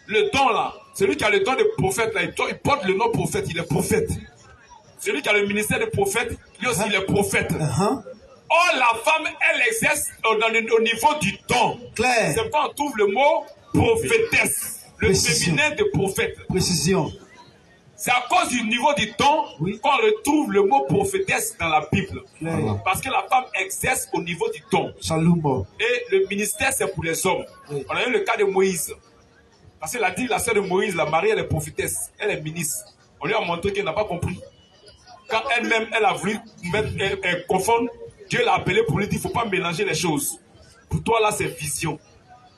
Le don là, celui qui a le don de prophète là, il porte le nom prophète, il est prophète. Celui qui a le ministère de prophète, lui aussi il est prophète. Or la femme, elle exerce au niveau du don. C'est quand on trouve le mot prophétesse. Le féminin de prophète. Précision. C'est à cause du niveau du don qu'on retrouve le mot prophétesse dans la Bible. Parce que la femme exerce au niveau du don. Et le ministère, c'est pour les hommes. On a eu le cas de Moïse. Parce qu'elle a dit, la sœur de Moïse, la Marie, elle est prophétesse. Elle est ministre. On lui a montré qu'elle n'a pas compris. Quand elle-même, elle a voulu confondre, Dieu l'a appelé pour lui dire, il ne faut pas mélanger les choses. Pour toi, là, c'est vision.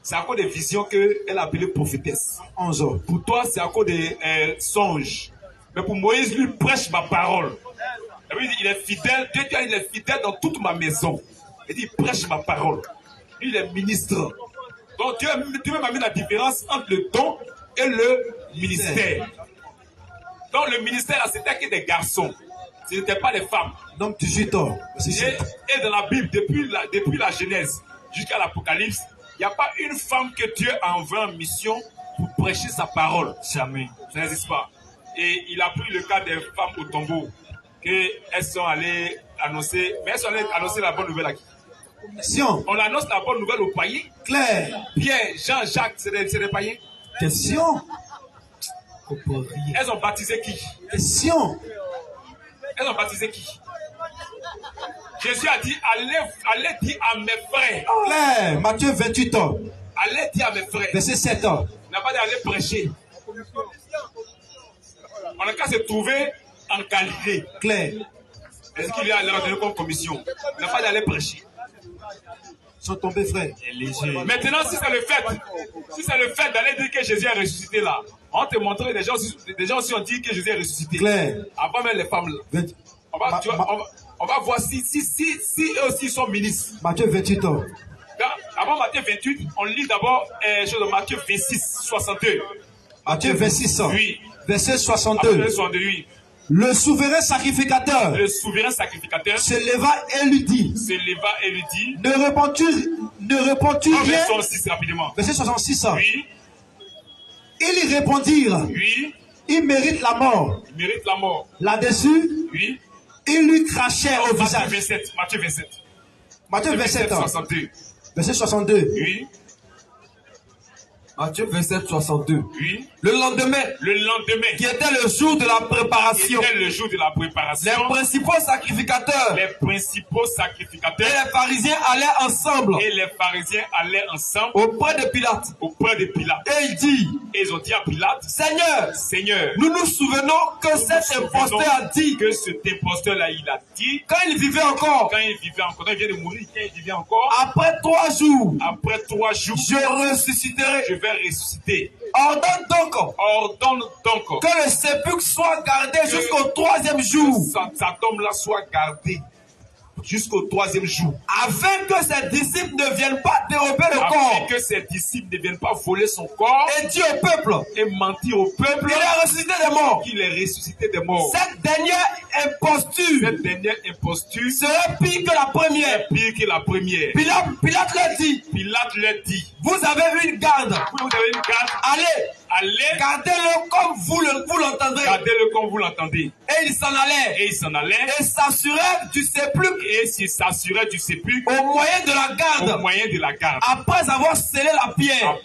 C'est à cause des visions qu'elle a appelé prophétesse. Pour toi, c'est à cause des songes. Mais pour Moïse, lui prêche ma parole. Il dit, il est fidèle. Dieu dit, il est fidèle dans toute ma maison. Il dit, il prêche ma parole. Il est ministre. Donc Dieu m'a mis la différence entre le don et le ministère. Donc le ministère, c'était que des garçons. Ce n'était pas les femmes. Donc 18 ans. Et dans la Bible, depuis la Genèse jusqu'à l'Apocalypse, il n'y a pas une femme que Dieu a envoyée en mission pour prêcher sa parole. Jamais. Ça n'existe pas. Et il a pris le cas des femmes au tombeau, qu'elles sont allées annoncer, mais elles sont allées annoncer la bonne nouvelle à qui? Question. On annonce la bonne nouvelle aux païens. Claire. Pierre, Jean, Jacques, c'est des païens. Question. Elles ont baptisé qui? Question. Elles ont baptisé qui? Jésus a dit, allez dire à mes frères. Claire. Matthieu 28 ans. Allez dire à mes frères. Verset 7 ans. Il n'a pas dit aller prêcher. On a qu'à se trouver en Galilée. Claire. Est-ce qu'il a leur donné comme commission? Il n'a pas dit aller prêcher. Ils sont tombés, frère. Maintenant, si c'est le fait d'aller dire que Jésus est ressuscité là, on te montrer des gens aussi ont dit que Jésus est ressuscité. Claire. Avant même les femmes là. On va voir si eux aussi sont ministres. Matthieu 28 ans. Avant Matthieu 28, on lit d'abord Matthieu 26, 62. Matthieu 26 ans. Oui. Verset 62. Oui. Le souverain sacrificateur se leva et lui dit. Ne réponds-tu rien? Verset 66 ans. Oui. Ils lui répondirent. Oui. Il mérite la mort. Là-dessus, oui. Ils lui crachèrent au visage. Matthieu 27. Matthieu 27 ans. 62. Verset 62. Oui. Matthieu 27, 62. Oui. Le lendemain, qui était le jour de la préparation, les principaux sacrificateurs et les pharisiens allaient ensemble auprès de Pilate. Et ils ont dit à Pilate, Seigneur, nous nous souvenons que cet imposteur a dit, il a dit, quand il vivait encore, quand il vient de mourir, quand il vivait encore, après 3 jours, je ressusciterai. Je vais ressusciter. Ordonne donc que le sépulcre soit gardé jusqu'au 3e jour. Sa tombe-là soit gardée jusqu'au 3e jour. Afin que ses disciples ne viennent pas dérober le corps. Afin que ses disciples ne viennent pas voler son corps. Et dire au peuple. Et mentir au peuple. Qu'il est ressuscité des morts. Qu'il est ressuscité des morts. Cette dernière imposture serait pire que la première. Pilate leur dit. Vous avez une garde. Allez, gardez-le comme vous l'entendez. Et ils s'en allaient. Et s'assuraient du sépulcre. Au moyen de la garde. Après avoir scellé la pierre.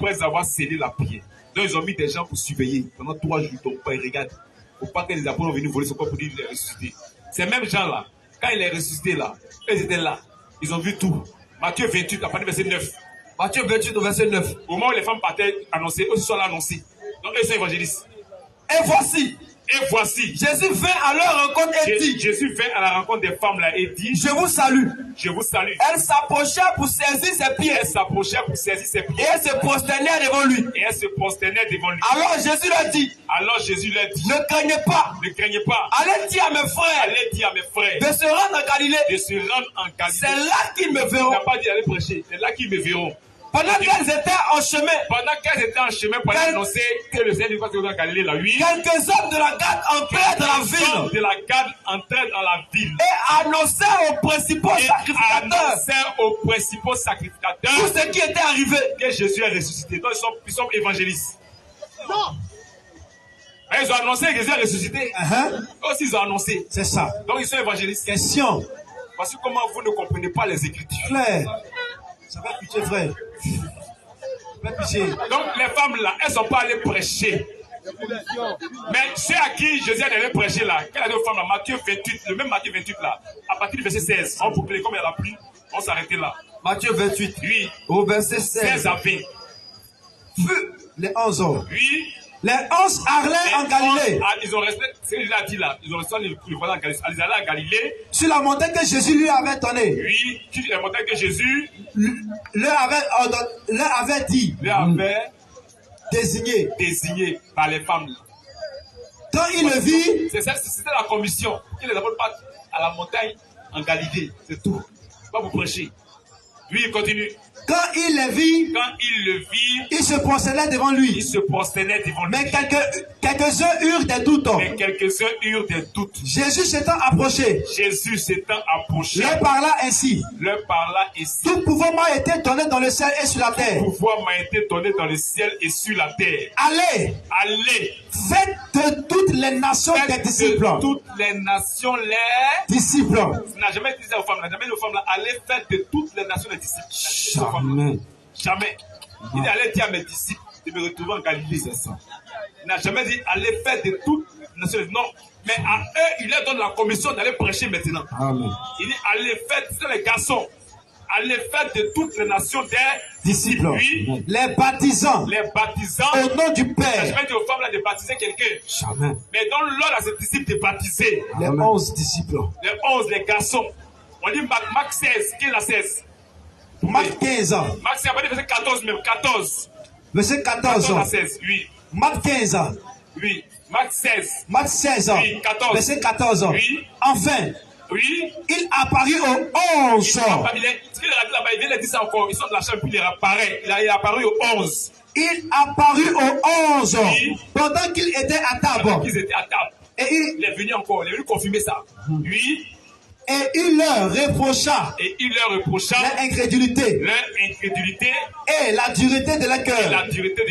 Donc ils ont mis des gens pour surveiller pendant 3 jours. Donc ils regardent. Faut pas que les apôtres vont venir voler son corps pour dire qu'il est ressuscité. Ces mêmes gens là, quand il est ressuscité là, ils étaient là. Ils ont vu tout. Matthieu 28, à partir du verset 9. Matthieu 28 au verset 9. Au moment où les femmes partaient annoncer, eux sont là annoncés. Donc eux sont évangélistes. Et voici. Jésus vint à leur rencontre et dit. Jésus vint à la rencontre des femmes là et dit. Je vous salue. Elles s'approchèrent pour saisir ses pieds. Et elles se prosternèrent devant lui. Alors Jésus leur dit. Ne craignez pas. Allez dire à mes frères. De se rendre en Galilée. C'est là qu'ils me verront. Il n'a pas dit d'aller prêcher. C'est là qu'ils me verront. Pendant qu'elles étaient en chemin, pour annoncer que le Seigneur va se rendre en Galilée la nuit, quelques hommes de la garde entrèrent dans la ville. Et annonçaient aux principaux sacrificateurs tout ce qui était arrivé. Que Jésus est ressuscité. Donc ils sont évangélistes. Non. Et ils ont annoncé que Jésus est ressuscité. Aussi ils ont annoncé. C'est ça. Donc ils sont évangélistes. Question. Parce que comment vous ne comprenez pas les Écritures? Claire. Ça va pitié, frère. Donc les femmes là, elles ne sont pas allées prêcher. Mais ceux à qui Jésus est allé prêcher là, quelle a deux femmes là, Matthieu 28, le même Matthieu 28 là, à partir du verset 16, on bouclait comme il y a la pluie, on s'arrêtait là. Matthieu 28, oui. Au verset 16 à 20. Les 11 ans. Oui. Les 11 allaient en Galilée. Ils ont resté, c'est ce que Jésus a dit là, ils ont resté le voisin en Galilée. Ils allaient en Galilée. Sur la montagne que Jésus lui avait donnée. Oui, sur la montagne que Jésus leur avait dit. Leur avait désigné par les femmes. Quand il le vit, c'était la commission. Il les apôtres à la montagne en Galilée, c'est tout. Pas vous prêcher. Lui, il continue. Quand il le vit, il se prosternait devant lui. Mais quelques-uns eurent des doutes. Jésus s'étant approché, leur parla ainsi. Tout pouvoir m'a été donné dans le ciel et sur la terre. Allez, faites de toutes les nations des disciples. Disciples. Il n'a jamais dit ça aux femmes. Allez faire de toutes les nations des disciples. Jamais. Il dit allez dire à mes disciples de me retrouver en Galilée. C'est ça. Il n'a jamais dit allez faire de toutes les nations. Non. Mais à eux, il leur donne la commission d'aller prêcher maintenant. Amen. Il dit allez faire, c'est les garçons. Allez faire de toutes les nations des disciples. Oui. Les baptisants. Au nom du Père. Il n'a jamais dit aux femmes là de baptiser quelqu'un. Jamais. Mais donne-leur à ses disciples de baptiser. Les 11 disciples. Les 11, les garçons. On dit Marc 16. Qui est la 16? Marc 15 ans. Marc, c'est verset 14 même. 14. Verset 14 ans. 16, oui. Marc 15 ans. Oui. Marc 16. Marc 16 ans. Oui, 14. Verset 14 ans. Oui. Enfin. Oui. Il apparut aux 11. Ce qu'il a dit là-bas, il vient de dire ça encore. Ils sont de la chambre, puis il apparaît. Il est apparu aux 11. Il apparut aux 11. Oui. Pendant qu'ils étaient à table. Pendant qu'ils étaient à table. Et il est venu encore. Il est venu confirmer ça. Oui. Et il leur reprocha leur incrédulité et la dureté de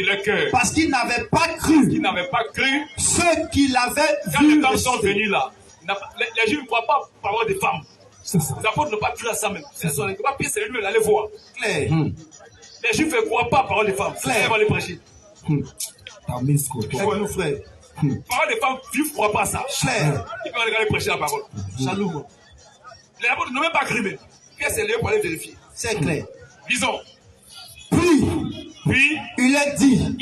leur cœur. Parce qu'ils n'avaient pas cru ceux qui l'avaient vu. Quand les femmes sont venues là, les Juifs ne croient pas par parole des femmes. Les apôtres n'ont pas cru à ça même. C'est pas pire, c'est lui-même d'aller voir. Claire. Les Juifs ne croient pas par parole des femmes. Claire. Ils vont les prêcher. Pourquoi nous, frères? Parole des femmes, Juifs ne croient pas à ça. Claire. Ils vont aller prêcher la parole. Jaloux. Les apôtres n'ont même pas cru. Pierre, c'est lieu pour aller vérifier. C'est clair. Disons. Puis, il a dit.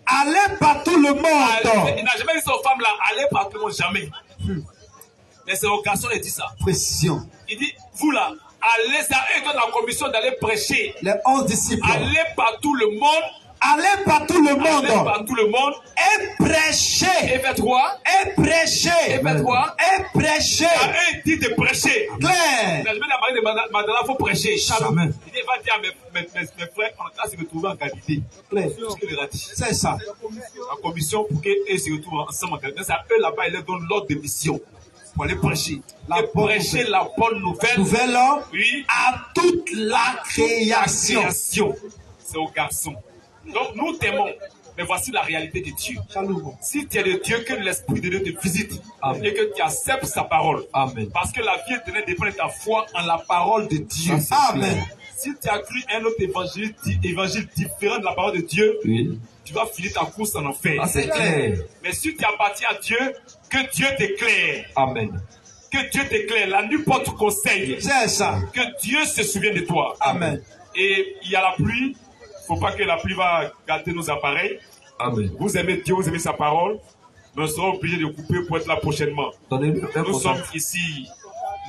Allez par tout le monde. Il n'a jamais dit aux femmes là, allez par tout le monde, jamais. Mais c'est aux garçons qui dit ça. Précision. Il dit, vous là, allez, ça eux donne la commission d'aller prêcher. Les 11 disciples. Allez par tout le monde. Allez par tout le monde. Allez par tout le monde. Et prêchez. Et faites quoi? Et prêchez. Et faites quoi? Et prêchez. À eux, il dit de prêcher. Claire. Il n'a jamais demandé de Madala, il faut prêcher. Jamais. Il dit, va dire à mes frères, on a se retrouver en Galilée. Claire. C'est ça. La commission pour qu'ils se retrouvent ensemble en Galilée. C'est à eux là-bas, ils leur donnent l'ordre de mission. Pour aller prêcher. Prêcher la bonne nouvelle. Oui. À toute la création. C'est aux garçons. Donc nous t'aimons, mais voici la réalité de Dieu. Si tu es de Dieu, que l'Esprit de Dieu te visite. Amen. Et que tu acceptes sa parole. Amen. Parce que la vie éternelle dépend de ta foi en la parole de Dieu. Amen. Si tu as cru un autre évangile différent de la parole de Dieu, oui, tu vas finir ta course en enfer. C'est clair. Mais si tu appartiens à Dieu, que Dieu t'éclaire. Amen. Que Dieu t'éclaire. La nuit porte conseil. C'est ça. Que Dieu se souvienne de toi. Amen. Et il y a la pluie. Il ne faut pas que la pluie va gâter nos appareils. Amen. Vous aimez Dieu, vous aimez sa parole. Nous serons obligés de couper pour être là prochainement. Nous sommes ici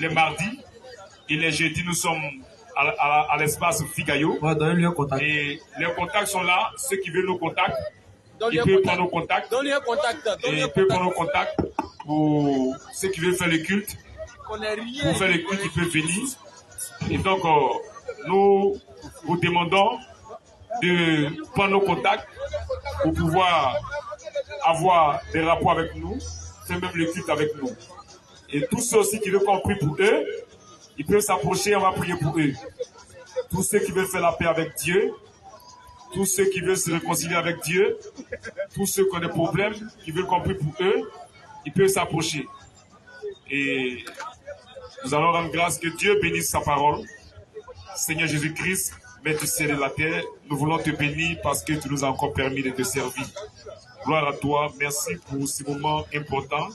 les mardis et les jeudis, nous sommes à l'espace Figayo. Et les contacts sont là. Ceux qui veulent nos contacts, ils peuvent prendre nos contacts. Et ils peuvent prendre nos contacts pour ceux qui veulent faire le culte. Pour faire le culte, ils peuvent venir. Et donc, nous vous demandons de prendre nos contacts pour pouvoir avoir des rapports avec nous, faire même le culte avec nous. Et tous ceux aussi qui veulent qu'on prie pour eux, ils peuvent s'approcher, on va prier pour eux. Tous ceux qui veulent faire la paix avec Dieu, tous ceux qui veulent se réconcilier avec Dieu, tous ceux qui ont des problèmes, qui veulent qu'on prie pour eux, ils peuvent s'approcher. Et nous allons rendre grâce que Dieu bénisse sa parole. Seigneur Jésus-Christ, Maître du ciel et de la terre, nous voulons te bénir parce que tu nous as encore permis de te servir. Gloire à toi, merci pour ce moment important,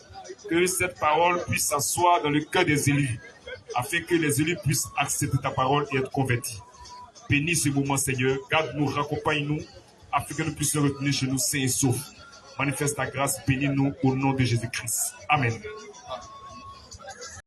que cette parole puisse s'asseoir dans le cœur des élus, afin que les élus puissent accepter ta parole et être convertis. Bénis ce moment, Seigneur, garde-nous, raccompagne-nous, afin que nous puissions retenir chez nous sains et saufs. Manifeste ta grâce, bénis-nous au nom de Jésus-Christ. Amen.